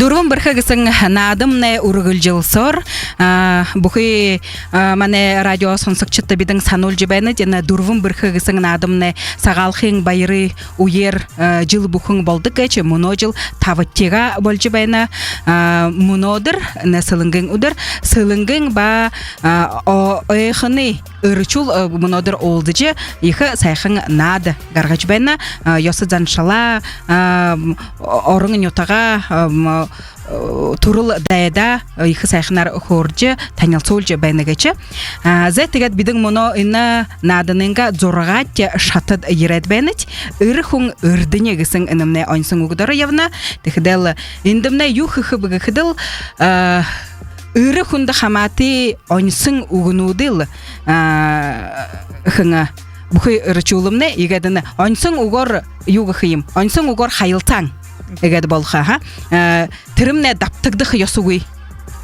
Дурван бырхагысын надымне ургылжылсор бухи мане радио сонсыкчытты бидин санул жибайны жана дурван бырхагысын надымне сагалхын байры уер жыл бухын болдык эче муно жыл тавыттега болжибайна мунодыр не сылынгын удыр сылынгын ба ойхыны ырчул мунодыр олдыжы ихы сайхын нады гаргачбайна ёсы заншала орыңын йотага турул дайда ихы сайхынар хоржы танялсолжы байнагачы зэтигат бидин моно ина надынынга зоргат шатыд ерет байныть ырхун ырдынегисин инымне ойнсын угдары явна тихдел индимне юхы быгыдыл ыры хунда хамати ойнсын угнудыл хыңа бухы ырчулымне игадыны ойнсын угор югыхыйым ойнсын угор хайылтаң эгед болха ха тиримне даптыгдых ясугуй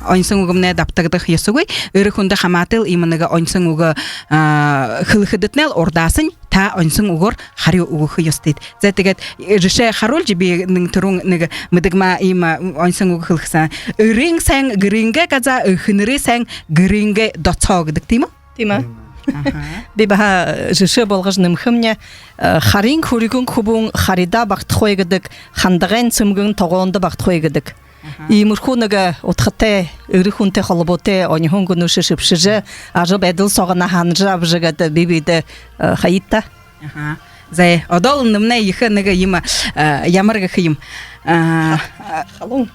ойнсын угумне даптыгдых ясугуй ыры хунда хаматыл имыныга ойнсын угы хылхыдытнел ордасын та ойнсын угор хари угухы ястыйт зэтигет жеше харол жибинин турун неге мыдыгма има ойнсын угы хылхса ырың сәң гырынге каза хыныры сәң гырынге доцогдык тима Бибаха жеше болгажным хымне харин хуригун кубун харида бакт хойгыдык хандаган сымгын тогонда бакт хойгыдык И мурхунага отхате ирихунте холботе онихунгуну шишипшиже ажып эдил согана ханжа бжигада бибиде хаитта. Ага. Зай одол нымне ихыныга има ямарга хим. Халун.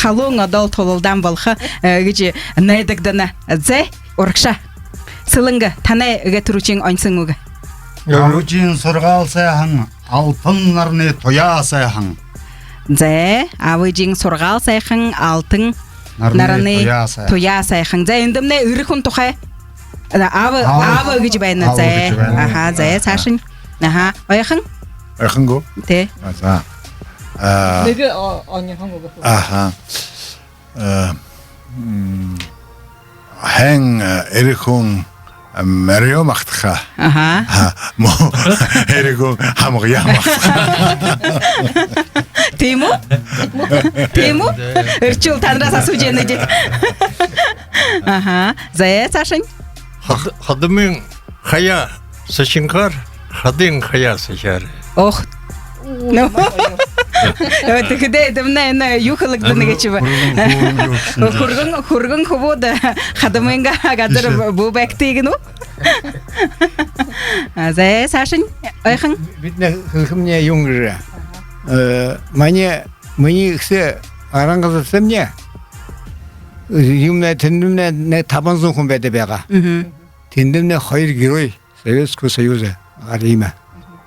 Халун одол тололдан болха гижи найдагдана зай оркша. Сылынга тане гетручин онсыңуга. Аружин сургаал сайхан алтын нарны тоя сайхан. Зай авыжин сургаал сайхан алтын нарны тоя сайхан. Зай эндемне ирихун тухай. Ава гэж байна зай. Аха зай цаашин. Аха ояхан. Ояхан го. Тэ. За. Нэг оньхон го. Аха. Хэн эрихун Марио махтха. Аха. Мо эрихун хамгя махтха. Тимо? Эрчул танрас асуужэна гэж. Аха. Зай цаашин. Хадымын хая сашинкар, хадын хая сашар. Ох. Ну. Это где демне юхалык днегечива. Хурган хобода хадымынга гадыр бу бектигну. Зай сашин ойхан. Видно, мне юнгжа. Мне все арангазы мне. Юмне тендумне не табанзун хумбеде бега. Тендумне хайр герой Советского Союза Арима.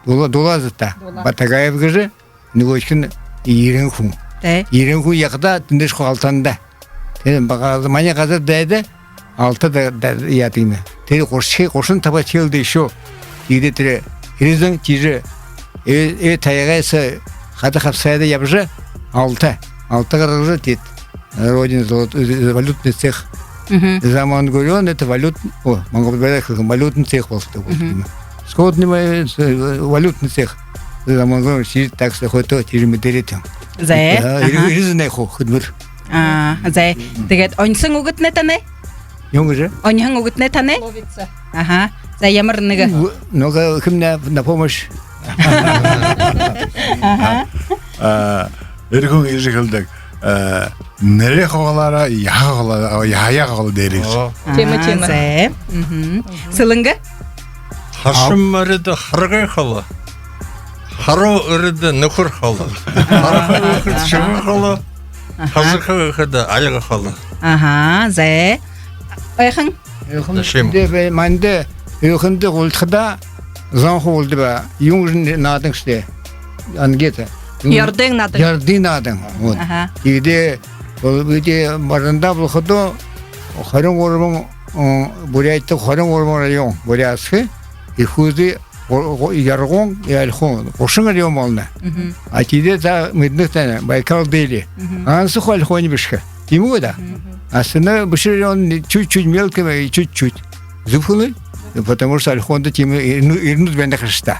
Долазыта. Батагаев гыжы Нилочкин ирен хум. Ирен хум якда тендеш халтанда. Тен багазы мане газыр дайда алты да ятыйны. Тен қошын таба челді еще. Иде тире ирезің тижі тайгайсы хады хапсайды ябжы алты қарғыжы тет. Родин валютный цех. Заман говорил, это валютный цех был. Скотный валютный цех. Заман говорил, так что хоть то тижми дерет. Зай. Ирезный худмыр. Зай. Тэгээд оньсон угт нэтане? Юнгже? Оньхон угт нэтане? Ага. Зай ямар нэгэ? Много химна на помощь. Эрихун ижигэлдэг нэрэ хоолара яая хоол дээрээс. Тема. Зай. Сылынга? Хашим өрөдө харгай хооло. Хару өрөдө нөхөр хооло. Харгай өрөдө шүгэн хооло. Хасархай өрөдө аяга хооло. Аха, зай. Ойхан? Де манде юхэнде гултхада зан хоолды ба юнгжин наадыңште. Ангета. Ярдың надың. Ярдың надың. Вот. Иде иде барында булхадо харин горбон бурятты харин горбон район бурятсы ихузи яргон ялхон кошын район молна. А тиде за меднетане Байкал дели. Ансы хольхони бишка. Тиму да. Асына биши район чуть-чуть мелкий чуть-чуть. Зубхулы. Потому что альхонда тиму ирнут бенда христа.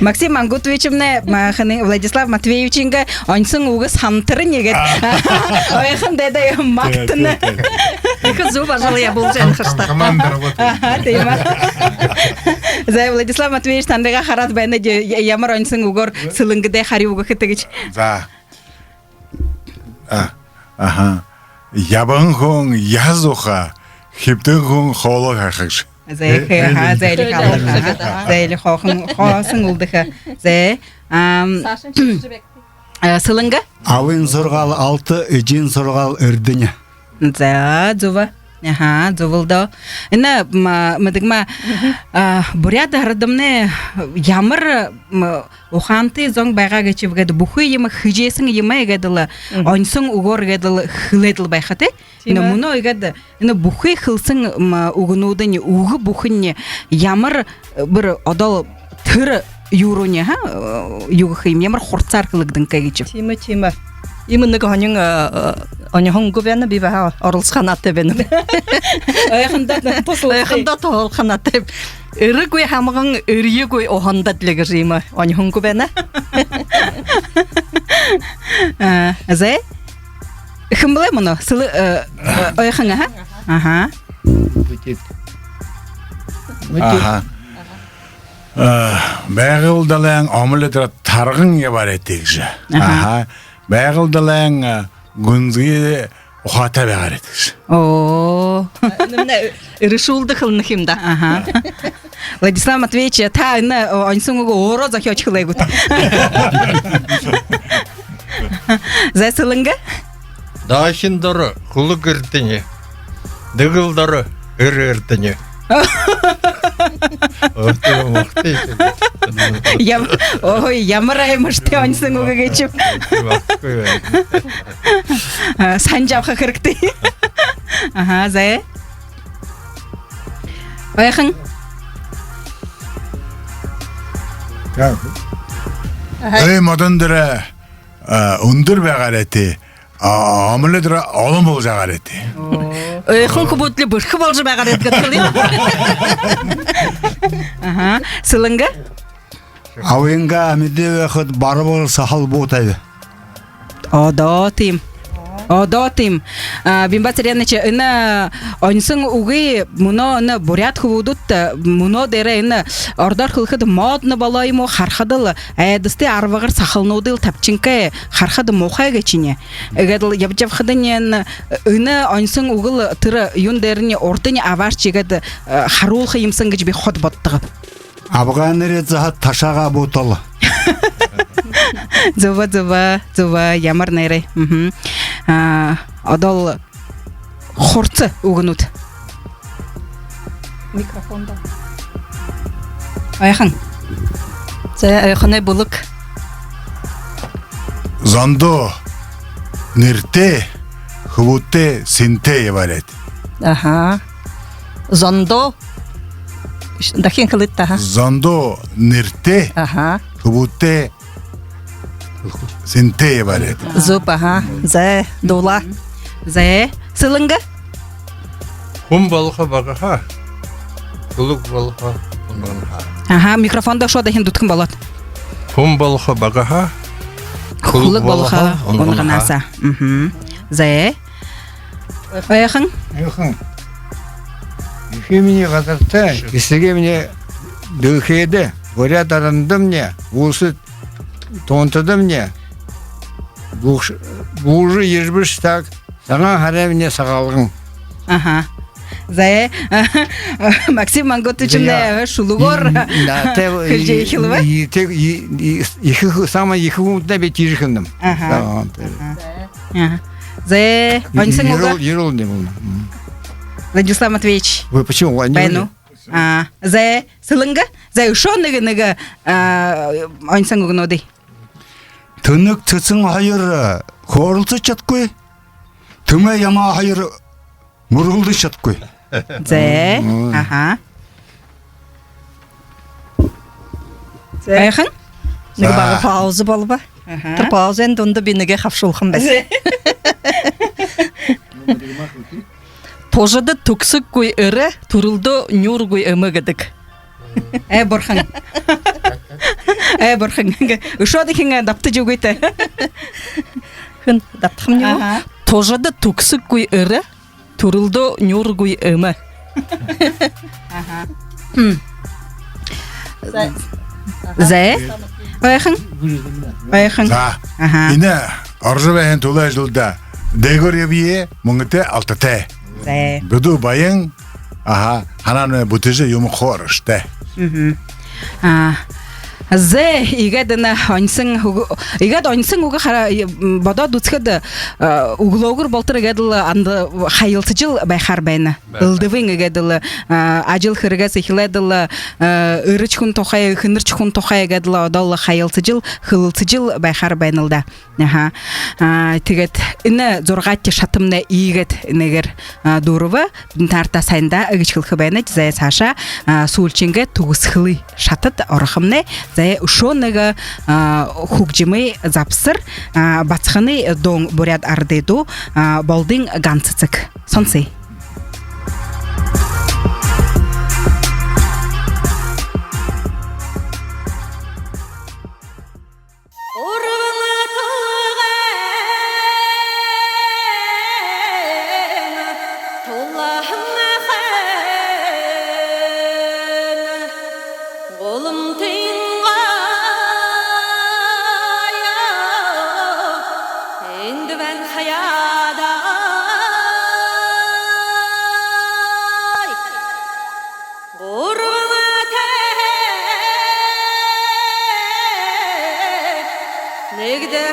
Максим Ангутовичевне Владислав Матвеевичинга оньсын угыс хамтыры негет. Ойхан деде мактыны. Кызу пожалуй, был жен хашта. Команда работает. Зай Владислав Матвеевич тандыга харат бәне ямар оньсын угор сылынгыдай хари угы хытыгыч. За. Аха. Ябанхон язуха хиптын холо хахыш. Зайли хосын улдыха. Зай. Сылынга? Авын сургал алты, эжин сургал өрдіні. За, зува. Аха, зувылды. Ина, мадыгма, буряды ғырдымны ямыр уханты зоң байға geçіп гәді бұхы емі хыжесің емі гәділі оньсың уғор гәділі хыледіл байқаты. Ина, мұны ойгәді, ина бұхы хылсың уғынудың уғы бұхынне ямыр бір одал түрі юруне, юғы хыйм, ямыр хорцар қылығдың кәй geçіп. Тима. Именно гонин оньхон бива орылсханаты бенем. Ойхында толханаты. Иргуй хамган иргуй оханда длегрима оньхон губена. Зэ? Хымле моно сылы ойханга. Аха. Аха. Бәғылдалаң омылетра тарғын бар етекші. Бәғылдалаң гүнзге ұқата бәғар етекші. О. Немне решулды хылны химда. Ага. Владислав Матвеевич, та ина онсунгу оро захёч хылайгут. Зайсылынга? Дашындары құлы кіртіне. Дығылдары ір-іртіне. Ой, ямыраймыш те онсунгуга кечип. Санжапқа кірікті. Ага, зая. Байқын. Модындыры ұндыр бәғар еті. Омылетра олым бол жағар еті. Хон кубутлы бышкы болжы бәғар еткі Ага, сылынга? Ауынға әмеде вәқыт бары бол сахал бұғытайды. Одотим. Бимба Царяныч, ина онсын уги муно ина бурят худут муно дере ина ордар хылхыд модны балайму хархадыл әдісте арвағыр сахалнудыл тапчинка хархады мохай гечине. Эгедл ябжав хыдынен ина онсын угыл тыры юн деріне ортыне аваш чегеді харул хыйымсын геч би ход боттығы. Абғанырет захат ташаға бұталы. Зова, ямар нейре. Адал хорцы угынут. Микрофонда. Айхан. Айханы булык. Зондо, нирте, хвуте, синте еварет. Ага. Зондо. Дахин кылытта. Зондо, нирте, Ага. хвуте, синте еварет. Зуп, ага. Зэ, дула. Зэ, сылынга? Хум балха багаха. Құлық балха. Ага, микрофонда шо дахин дуткын болот. Хум балха багаха. Құлық болха, онғанаса. Зэ. Айхан? Айхан. Мені қатыртты, кісіге мені дөлхейді, горят арынды мне, ұлсы тонтыды мне. Бұлжы ержбіш так, саңа қарай мені сағалғын. Ага. Зая, Максим Манготовичне шулугор хылжей хилва? Самый екі ғымытна бет ежікіндім. Ага. Зая, онсың олға? Ерол не бұл. Владислав Матвеевич. Вы почему? Байну. Зая, сылынга? Зая, шо нығы онсың ұғын одай? Тынық тұцың хайыр қорылсы чаткой, түмә яма хайыр мұрғылды чаткой. Зая, аха. Айхан? Нығы бағы паузы бол ба? Тұр паузы әнді онды бенеге қапшылқын бәс. Тожады түксік көй үрі, тұрылды нүр көй өмігідік. Борхан. Борхан. Ушоды хинга дапты жөгөйті. Хын, даптықым не ол? Тожады түксік көй үрі, тұрылды нүр көй өмі. Зая? Айхан? Айхан. Ине, аржы бәйін тұлай жылда, дегор ебие, мұңыте алтыте. Бүді байын, хананы бұтыжы юмы қорышты. Зе игадына онсын уга хара бада дуцкада углогур болтыр игадыл анды хайылтыжыл байхар байна. Ылдывын игадыл ажыл хырга сехиладыл ырычхун тохай хынырчхун тохай игадыл адал хайылтыжыл хылтыжыл байхар байнылда. Тигет ина зоргатти шатымна игет негер дурува тарта сайында игичхылхы байна зая саша сулчинге тугысхылы шатыт орхымне ушонага хугжимы запсыр бацханы дон бурят ардеду болдың ганцыцык. Сонсы. Қолымда hayada gurbate negde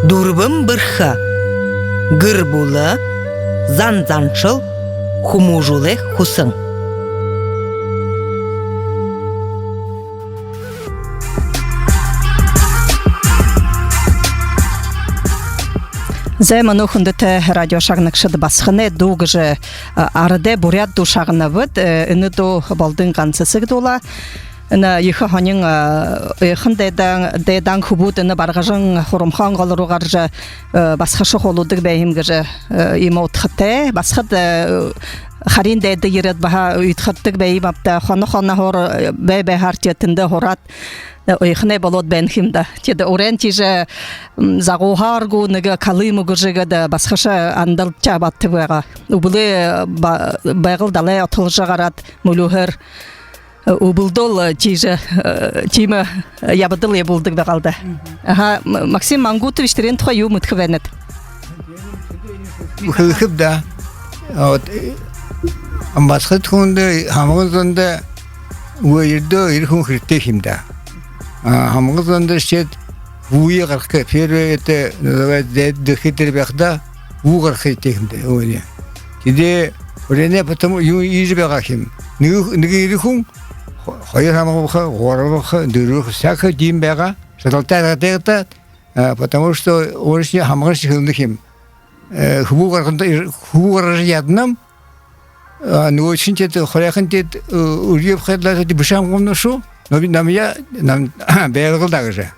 Дурбым бырха, гыр булы, зан-заншыл, хумужулы хусың. Займан ухындыты радио шагныкшыды басхыны дугыжы арыде бурят ду шагына выд, іні ду балдың қансысыг дола. Ына ехы ханын эхын дайдан хубут ына барғажын хурумхан қалыру қаржы басқашы қолудық бәйімгіжі има отхыты. Басқыд харин дайды ерет баға үйтхыттық бәйім апта ханы хор бәй хартиятынды хорат ойхне болот бенхимда. Теде орен тиже загухаргу неге калыму гыжыга да басқаша андал чабатты баға. Убылы бағыл далай атылжа қарат мүлухер убылдол тиже тима ябыдыл ебулдык да калды. Аха, Максим Мангутович терен твою мытхвенет. Хып да. Вот амбасхат хунда хамгызында уйдо ирхун хриттехимда. Хамгызында шет уйы гарка ферете называют дехитер бахда угар хриттехимда. Оля. Кидеорене потому южбегахим. Ниги ирхун Хайр хамгуха, горбуха, дуруха, всякое дим бега, шаталтар потому что оршни хамгаш хилдихим. Хубугар яднам, но очень те хоряхан те урьев хадла те бушам гомношу, но нам я нам бегал также.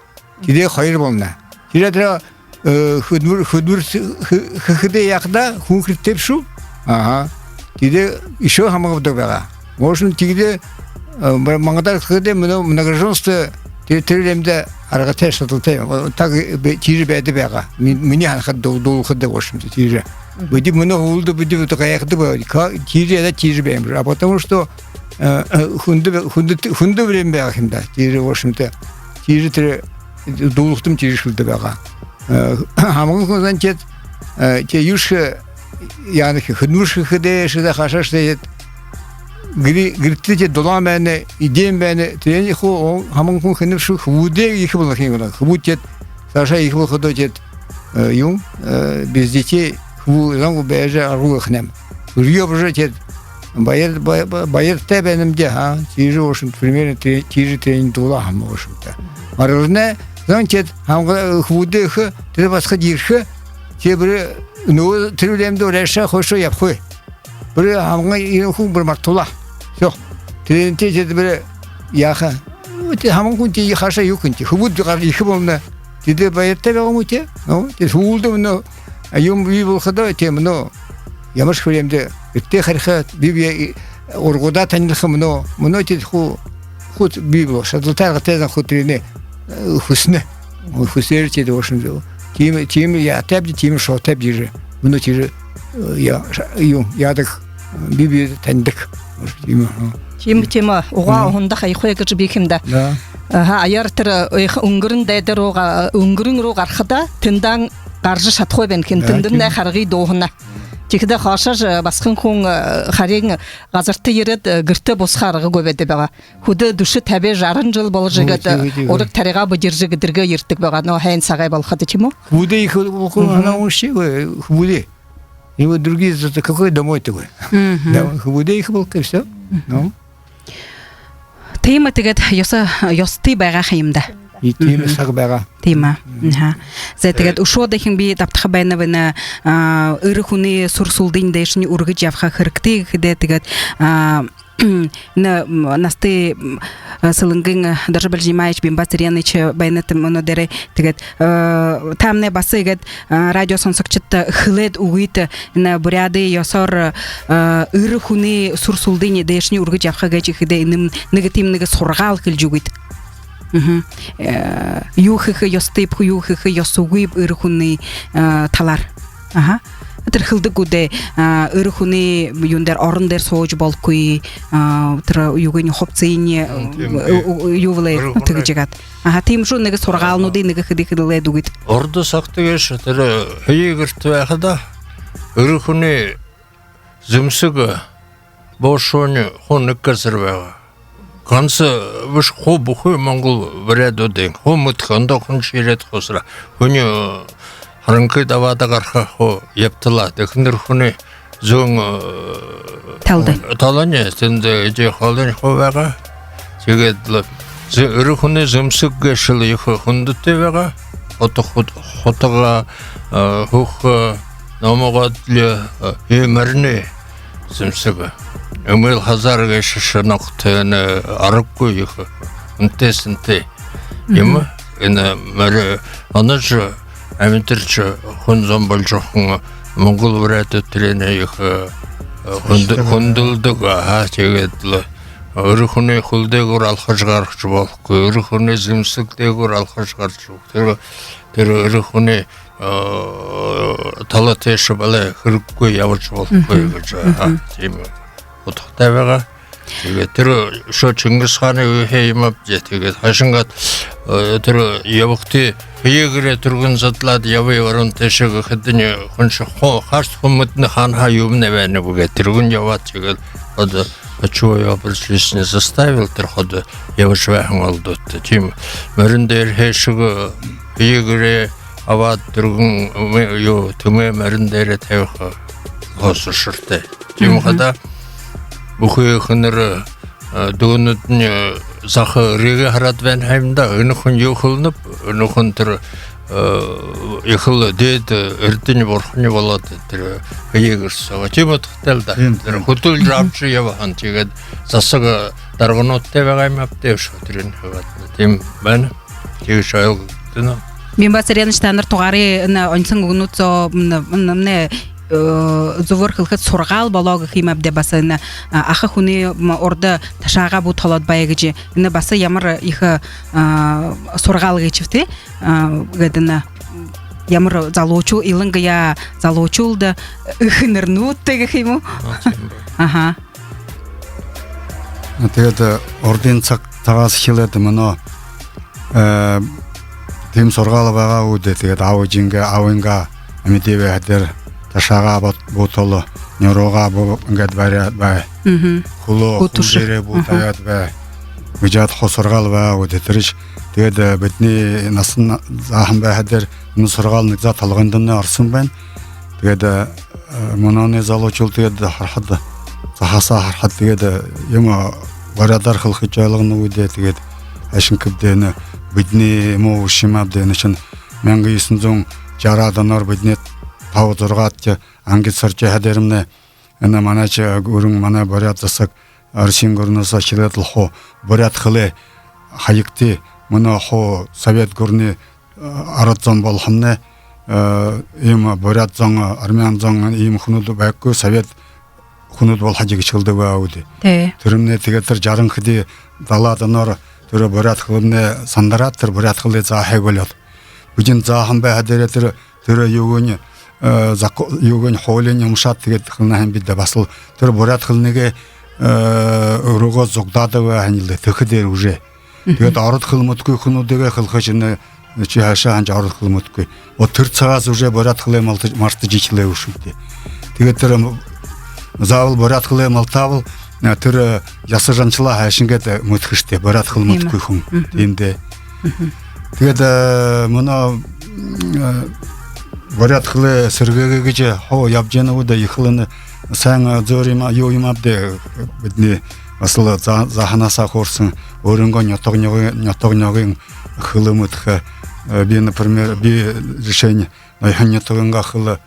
Киде хайр болна. Киде тра худур хыхыде якда хухрит тепшу. Ага. Киде еще хамгав бега. Можно киде Маңадар кыды многоженство терилемде аргатеш сатылты. Так тиже бәді бәға. Мені анхат долу кыды бошымды тиже. Бүді мұны ғылды бүді бүті қаяқты бәді. Тиже әді тиже бәймір. А потому что хунды білем бәға химда. Тиже бошымды. Тиже тірі долуқтым тиже шылды бәға. Хамығын көзен те юшқы яны хыдмышқы кыды шыда қашашты ет. гирти те долан бәне идем бәне тени ху хамын кун хинеп шу худе их было хингла хубут Саша их выходит юм без детей ху рангу бәже ару хнем Рьё уже те байер тебенем де тиже ошын примерно тиже тренинг дула хам ошынта арырне занчет хамга худе х те басқа дирхе те бір ну трюлемде реша хошо япхой бір хамга ирху бір мартула всё тренинг те бір яха те хамын кун те хаша юкунти хубуд гар их болна те байер тебегому те ну те хулды ну юм библ хада те ну Ямаш хулемде итте харха бибия оргода танилха мно те хут библо шадлтар гатеза хутрине хусне хусерче де ошын тим я табди тим шо табди же мно тиже я ядык бибия тандык тема уга хонда хайхой гыж бекимда аяр-тыр унгырын дайдыр ога унгырын рог архада тындан гаржы шатхой бен кентиндин да харгы доғына Тикде хашаж баскын кун харин газарты ерет гырты босхарыгы көбеде бага. Худы душы табе жарын жыл бол жигет орык тарига быжыржыгыдырга ертик бага. Но хайн сагай бол хаты чему? Худы их она уши худы. И вот другие за какой домой ты вы? Да, худы их был всё. Ну. Тема тигет ёсты бага хаймда. И тема сагбага. Тема. Зэтегет ушодахин би таптха байнавына ырыхуны сурсулдын дэшни ургы жавха хыркты хидетегет насты сылынгын даже бельжимаич бин басыряныч байнатым оно дере тегет тамне басыгет радио сонсокчытта хылет угыт на буряды ёсор ырыхуны сурсулдын дэшни ургы жавха гачы хиде негативныгы соргал кылжугыт юхы ёстып юхы ёсугып ырыхуны талар тыр хылды гуде ырыхуны юндер орындер соож болкуй тыр югын хопцыйне ювле тыгыжгат тим шу неге соргалнуды неге хидихиле дугит орды сактыгеш тыр хыйгырты хада ырыхуны зымсыгы бошоны хоныккасырбага Кансы виш хобуху монгол вредоден хомут ханда хунширет хосра хуни харынкы давада гарха хо ептыла дехнер хуни зон талды талане сенде же халын ховага жегедле зе ырыхуны зымсыгге шылы хундутевага хотога хух намогадле эмерне зымсыгы Эмил хазарга шашанақтын арыққой ехі, үнтесінте. Емі, әні мәрі, аны жы, әмінтірчі, хүн зомбал жоқын, мұңғыл вірәті түрені ехі, хүнділдіг, тегедлі. Үріхуны құлдегір алқашғарқшы болқы, үріхуны зімсікдегір алқашғарқшы болқы. Тері үріхуны тала теші бәлі қырыққой явыршы болқы. Темі. Отақтабаға тэр шо Чингисханы өйхеймап жетеге хашыңгат тэр явықты хиегіре түргін затлады явы орын тешігі хыдыне хүнші қарс хүмітіні ханха юмне бәні бүге түргін яват жегел ходы чуа явыршылысыны заставил тэр ходы явышвахын алды өтті тем мөріндер хешігі хиегіре ават түргін түме мөріндері тәуқы ғосы шырты тем қада Бухуя хыныры дөнүтне захы реге харатвен хаймда өнөхүн юхылнып өнөхүн төр ихыл дед эртини борхны болот төр егерсага чемот телда төр хотул жапчы явахан тегет засага даргонотте вагаймап деш төрүн хават тем мен тег шайл дына мен басыряны штандар тугары онсын гунуцо мне зовор хылхат соргал балага химап де басына аха хуни орда ташага бу талат байгыжы ина баса ямар иха соргал гечифте гадына ямар залочу илынга я залочулда хынырну теге химу это орден тагас хилет мано тем соргал бага уде теге аужинга ауинга амитеве хатер Ташага бутолу нюрога бу гад баря бай хуло хулжере бутаят ба мижат хосоргал ба өдөтриш тэгээд бидний насан захан байхадэр нусоргал нэгза талгандан орсон байна. Тэгээд мононы залуучул тэгээд харахад захаса харахад тэгээд юм варадар хылхы жайлыгны үдэ тэгээд ашинкыбдэн бидний муу шимабдэн чин 1960 оноор бидний 5-6 ангид сарч хадэрмнэ ана манач өрөн манай борят засаг аршин горноос ширэдлхо борят хле хаягти мана хо совет горны аратзон болохмнэ им борят зон армян зон им хунуд байхгүй совет хунуд бол хажиг чилдэг баауд тэрмнэ тэгээд тэр жаран хди далаад оноор тэр борят хлэмнэ сандараад тэр борят хлэ заахыг болоод бүжин заахан бай хадэрэ тэр юуны юугэн хоолын юмшат тэгээд хнахын бид басл тэр борят хлнэгэ өрөөгөө зугдаадаг ханилдэ тэхдэр үжэ тэгээд ород хлмөтгүй хнүүдээ хлхаж нэ чи хашаа ханж ород хлмөтгүй тэр цагаас үжэ борят хлэ мартаж ичлээ үшүдэ тэгээд тэр заавал борят хлэ малтавал тэр ясажанчлаа хашингээд мөтгөштэй борят хлмөтгүй хүн тиймдэ тэгээд мона борят хлэ сэргэгэ гэж хоо явж яана уу да ихлэн сайн зөрим юу юм абдэ бидний асл заханасаа хуурсан өөрөнгөө нётогнёгийн хлэмөтх би например би решение нётогнга хлэ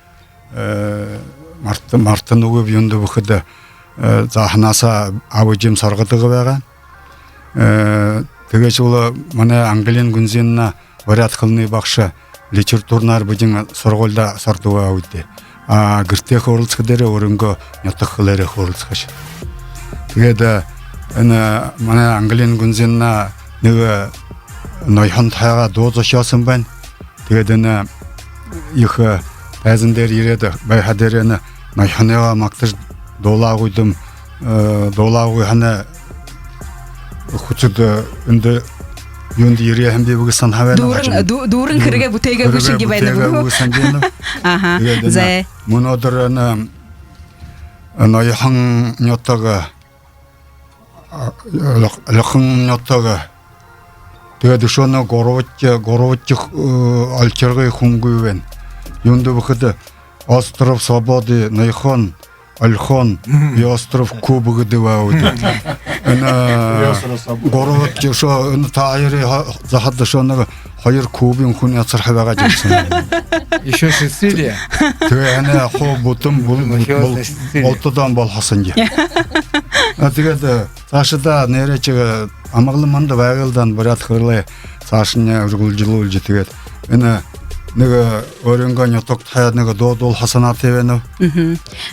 мартын үг юунд бөхөд заханасаа авжим соргодог байгаа тэгэж бол манай Английн гүнзэнна борят хлны багш литературнаар бүжин сургуульда сордог үүдээ гэртээ хөрөлцөх дээр өрөнгөө нётох хлээрээ хөрөлцөхөш тэгээд энэ манай Английн гүнзэнна нэг ноёхон тайга дуузошоосон байна тэгээд энэ их тайзан дээр ирээд бай хадэрэн ноёхоныга магтаж дуулаагүйдэм дуулаагүй хана хүчит энд юунд ирээ хамби бүгсэн хаваа дүүрэн хэрэгэ бүтэйгээ бүшинги байна уу аха зэ монодор ноёхон нётог лохон нётог тэгээд шоно горовч алчиргай хумгүй байна юунд бөхөд остров свободы ноёхон Альхон и остров Кубы дывауд. Она город шо таире захад шо на хоёр Кубын хүн яцар хавага жирсэн. Еще Сицилия. Тэгээ она хоо бутам болтодан бол хасан жи. Тэгээд цаашдаа нэрэж амгалманд байгальдан борят хөрлөө цаашны үргэлжлүүлж тэгээд энэ нэг өрөнгөө нётог таад нэг доодол хасанаа тэвэнэ.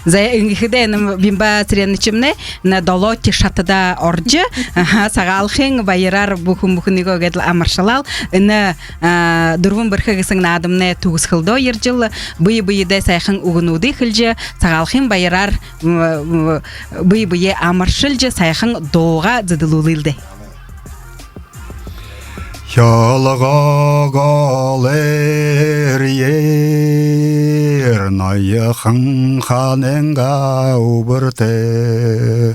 За ингэхдээ бимба треничмне на долоти шатада орж сагаалхын баяраар бүхэн гэдэл амаршалал энэ дөрвөн бэрхэ гэсэн наадамны төгсгөлдөө иржил бие сайхан үгнүүдий хэлж сагаалхын баяраар бие амаршилж сайхан дууга зэдэлүүлэлдэ. Ялгагалэр ноёхон ханенга убэртэ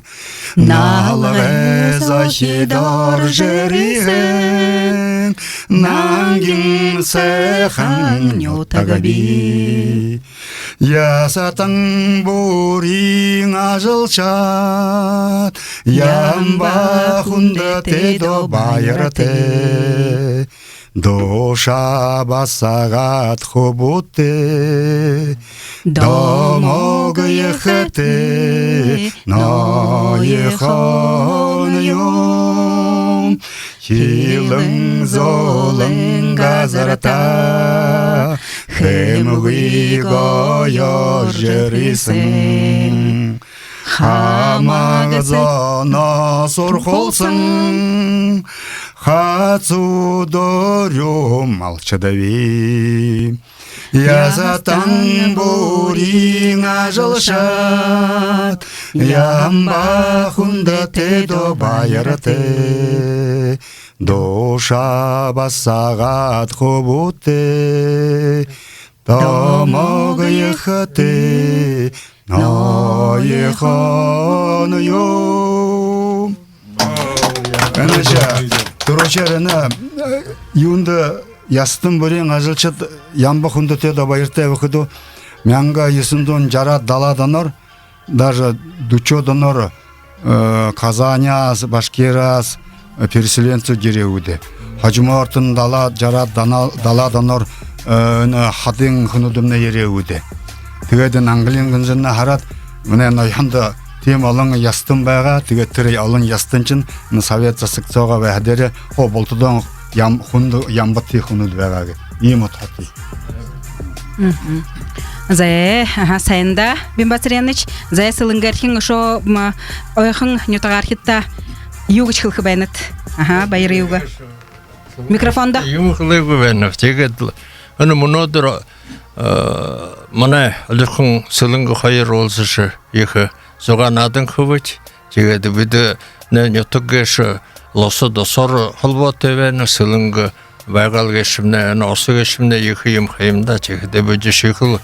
налгэ зашидор жэрisen нангин сэхан нётагаби ясатан бурин ажылчат ямба хунда тэдо баярате доша басагат хобуте домог ехате ноехон юм хилэн золэн газарата хэмгүй гоёр жэрisen хамагзана сурхолсон хацудорё молчадави язатан бурин ажылшат ямба хунда тэдо баярате доша басагат хобуте домог ехате 나이하나요 그나자 도로차르나 윤다 ястын бөрен ажылчыт ямба хундатеда байырта вакыду мянга есындон жара даладанор даже дучодонор Казаняс, Башкирас, переселенцы дереуде. Хажмартын дала жара даладанор хадын хунудумна ереуде. Тегеден англин гынжына харат мына наяханда тем алың ястын байга теге тирей алың ястынчын совет засыкцога вәдере о болтудан ям хунду ямбаты хуnud байга имо тати. Зае сайында Бимбасыряныч зае сылынгархин ошо ойхын нютагархитта югыч хылхы байнат. Байыр юга. Микрофонда. Югылы байнат. Тегет аны монодро мана алхын сылынгы хайыр олсышы ихы зоган адын хывыч. Тегет биде не нютугеш лосо досор холботевен сылынгы байгал гешимне осы гешимне ихы юм хайымда тегет бөжө шихыл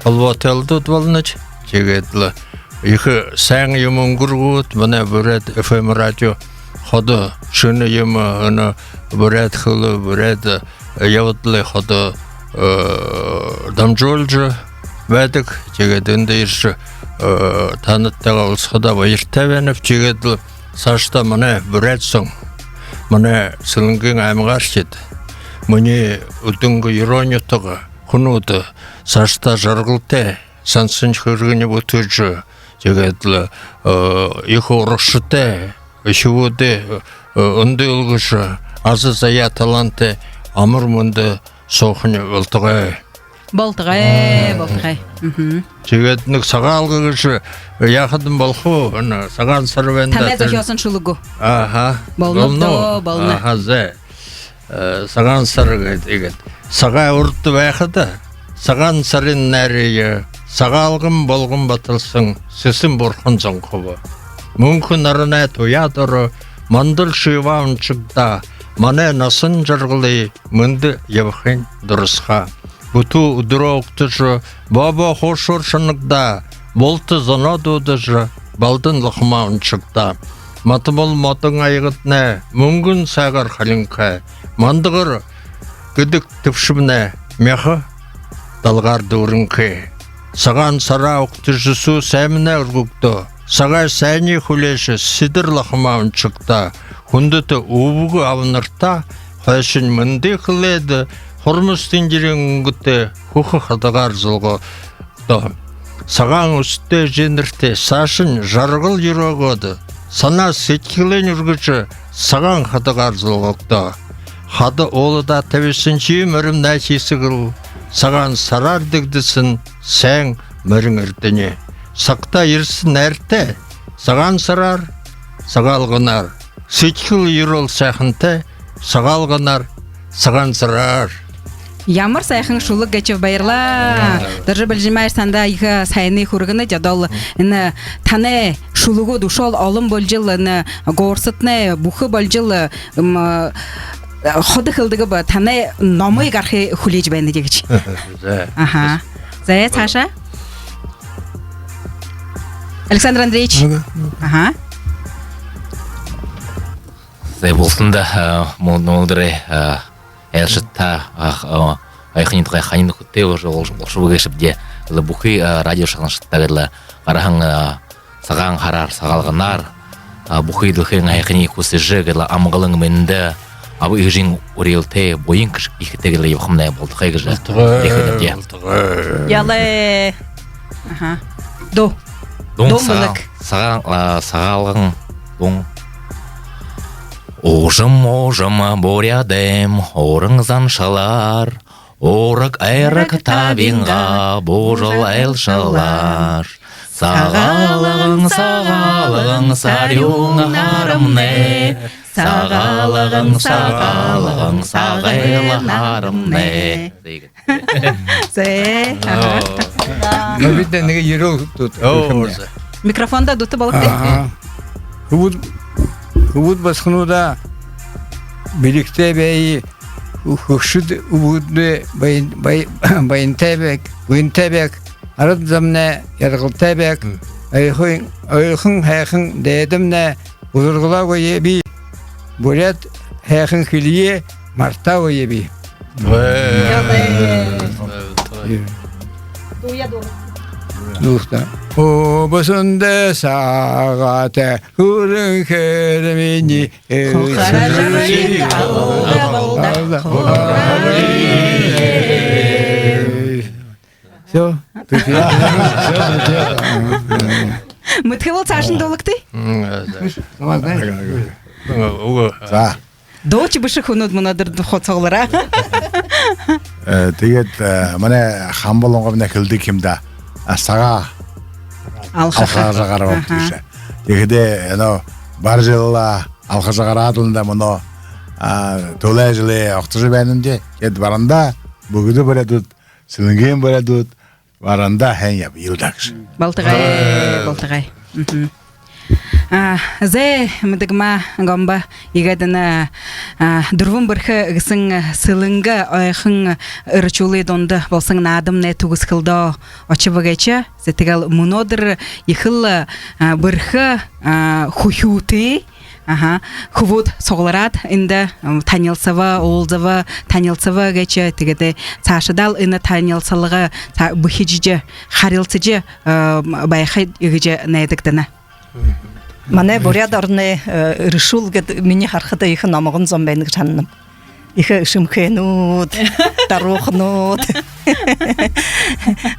холботелду болныч тегет ихы сайн юм өнгөргөт мана бүрет FM радио ходы шүнө юм аны бүрет хылы бүрет явдлы ходы дамжолжу бәдік тегет өндейші таныттаға ұлсқыда байыртавеніп тегет сашта мана бүрет соң мана сылыңгың аймығар шет міне үдіңгі ирониятығы құнуды сашта жарғылте сансын көргіне өтөжі тегетлі ихы ұрықшыте үшіуді үнді үлгіші азы зая таланты амыр мұнды соқыны ұлтығай Болтығай. Тегетнік сағалғығышы яқыдың болху саған сарвенда Тәмәз әхиосын шулығу Болны саған сарығы дегет Саға ұртты бәқыды Саған сарын нәрейі Сағалғым болғым батылсың Сесін бұрқын заңқыбы Мүмкін арына тоядыры Мандыл шыйваун чықта Мане насын жарғылы Мүнді евхен дұрысқа Буту удроқтыжы Баба хошур шынықда Болты занадудыжы Балдын лықмаун чықта Матымыл матың айғытны Мүнгін сағыр қалынқа Мандығыр күдік түпшімне Меқы далғар дұрынқы Саған сара оқтыжысу сәміне үргікті Саға сәйне хүлеші Сидір лықмаун чықта Хүндіті ұбығы авынырта Қайшын мүнді қыледі Хормустын жерен үңгітті Хұқы қадағар жылғы Саған үсті женірте Сашын жарғыл жүрігіді Сана сеткілен үргічі Саған қадағар жылғықты Хады олы да тәвесін жиым өрім нәсесі қыл Саған сарар дегдісін Сәң мөрің үрдіне Сақта ерсін әрті Саған сарар Сағалғынар Сеткіл үйрол сәхінті Сағалғынар Саған сарар Ямар сайхын шулы гачев байырла. Даже білжімайр санда иғы сайны хүргіні жадол таны шулығы душол олым болжыл горсытны бұхы болжыл ходы қылдығы ба таны номы ғарқы хүлеж бәйінді дегіч. Зая, Саша? Александр Андреевич? Зая болсын да, мұндыры Элшитта айхынитқа ханин күтте уже олшубы кешипде бухи радио шахнашыттагыла карахан саган харар сагалганар бухи дылхын айхыни кусыжы гыла амгалың менде абы игжин урелте боин кыш ихтегиле йохмна болду хайгыжа яле до сагалган дон Ожым борядым, орыңзан шалар, орық айрық табинға божыл айлшалар. Сағалығың, сарюң харымне, сағалығың, сағайлы харымне. Нөбеттен неге ерол тут. Микрофонда дуты балықты. Убуд басхнуда биликте бей ухшуд убудне байн тебек арад замне яргылтайбек ойхын хайхын дедімне узургула ойеби бурят хайхын хилие марта ойеби Духта. О басунде сагате хурын херемини Все. Мытхывал цашын долыкты? За. Дочи бышы хунуд мунадыр хоцоглара. Тэгээд манай хамболонго мына хилдэг юмда сага алхажагаар болчихсон. Тэгээд бар жылла алхажагаар адуулда моно төлөжлээ огтж байнанде гээд баранда бүгд барадууд сэлэнгийн барадууд баранда хэн яв юудагш. Балтагай. Зе мэдэгма гомба игадана дурвун бэрхэ гисэн сылынга ойхын ырчулы донда болсын надым не тугысхылда очыбагача зэтегал мунодыр ихыл бэрхэ хухюты хувуд согларат инде танилсава олзава танилсава гача тегеде цашадал ина танилсалыга бухижже харилсыже байхай игже найдыктана Мане буряд орны решул миний харахада их намагын зомбайныг чанным. Их шимхэнүүд, дарухнууд.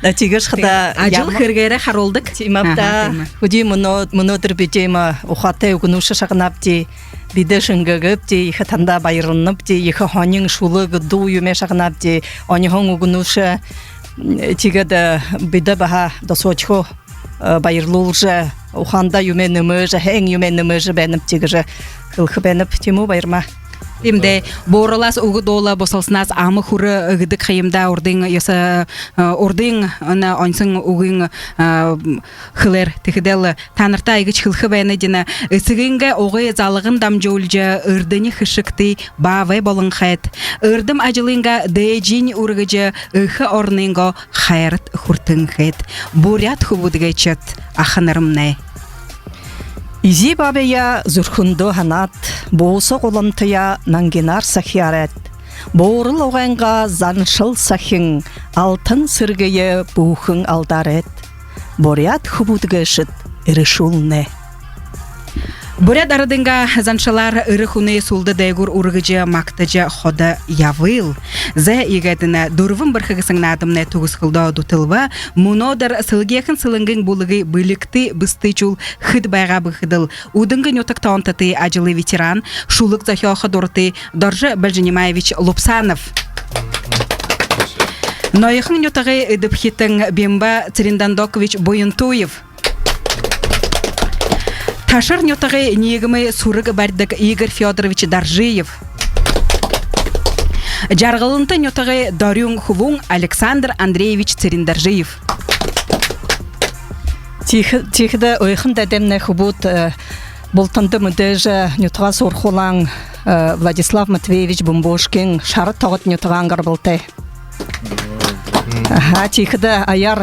Да тигэж хада ажил хэрэгээрэ харуулдаг. Имапта хөди мөнөдөр бижэма ухатай угнууш шагнапти бидэшэнгэгти их танда баярнапти их хонин шулыг дуу юмэ шагнапти онихон угнууш тигэд бидэ баха досочхо баярлуулжа уханда юменэмэж хэн юменэмэж бэнэп тигэж хылхы бэнэп тиму баярма Имде боролас угдола босолснас амы хуры гыдык хайымда ордың яса ордың ана онсын угын хылер тихидел танырта игыч хылхы бәйне дина сыгынга оғы залығын дамжолжа ырдыны хышыкты бавай болын хайт ырдым ажылынга дэжин ургыжа ыхы орнынга хайрат хуртын хайт бурят хубудгайчат аханырымнай Изи бабая зүрхүндө ханат, боосо голонтыя нангинар сахиарет. Боорыл оғанға заншыл сахин, алтын сыргые бухын алдарет. Борят хубудгышыт, ирышулне. Бурят арыдынга заншалар ырыхуны сулды дайгур ургыжа мактажа хода явыл. Зе игадына дурвын бірхігісің надымны туғысқылда дутылва, мұнодар сылгеқін сылыңгын булығы бүлікті бұсты чул хыд байға бұхыдыл. Удыңғы нөтік таунтаты ажылы ветеран, шулық захиоқы дұрты Доржы Бәлжанимаевич Лупсанов. Нойықын нөтіғі үдіпхеттің Бемба Циринданdokovich Бойынтуев. Ташыр нөтіғі негімі сурығы бәрдік Игорь Федорович Даржиев. Жарғылынты нөтіғі Дарюн Хувун Александр Андреевич Цириндаржиев. Тихді ойқын дәдемне хубут болтынды мүдежі нөтіға сорхолан Владислав Матвеевич Бумбошкин шарыт тағыт нөтіған ғарбылты. Тихді аяр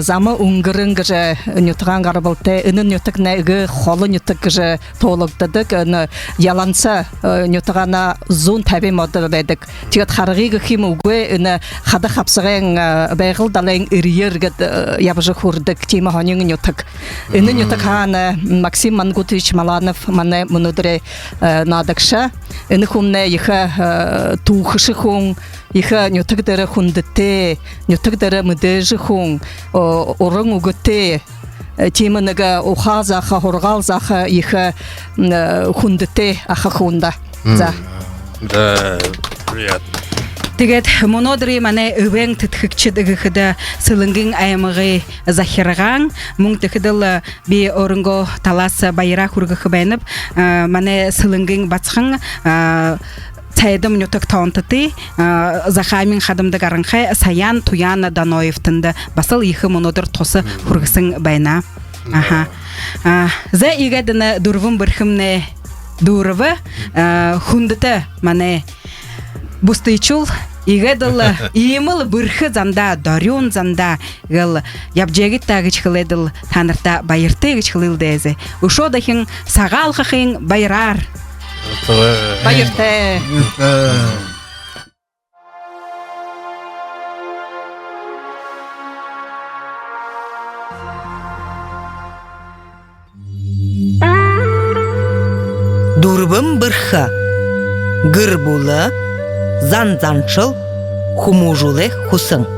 замы ұңғырын ғыжы нөтіған ғарбылты, үнін нөтігіне үгі қолы нөтік ғыжы толықтыдық, яланса нөтіғана зун тәбі моды бәдік. Тегет қарығы ғықим үгі үні қады қапсығын бәйғыл далайын үрейер ғыд ябыжы құрдық темі ғанын нөтік. Үні нөтік ғаны Максим Мангутович Маланов маны мұнудыры надықша. Үні құмны ехі туғышы құң, ехі нөтігдері құндыты, нөтігдері мүдежі құң, орын үгітті, темінігі ұға зақы, ғорғал зақы ехі құндыты ақы құнда. Да, приятно. Тегет монодыры мане өвең тітхікчі дігіхіді сылыңгың аймығы захирған, мұң тіхіділ бе орынғы талас байыра құрғықы бәйініп, мане сылыңгың бацқың Сайдым нөтік таунтыты Захамин қадымды ғарынқай Саян Туяна Даноевтінді басыл ехі монодыр тосы құрғысын байна. Зә егедіні дұрвын бірхімне дұрывы хундыты мане бұстайчул игедыл имыл бырхы занда дарюн занда гыл ябжегит тагыч хыледыл танырта байыртыгыч хылылдезе ушо дахин сагал хахин байрар Байырте. Дурбым бырха, гыр булы, занзанчыл, хумужулы хусың.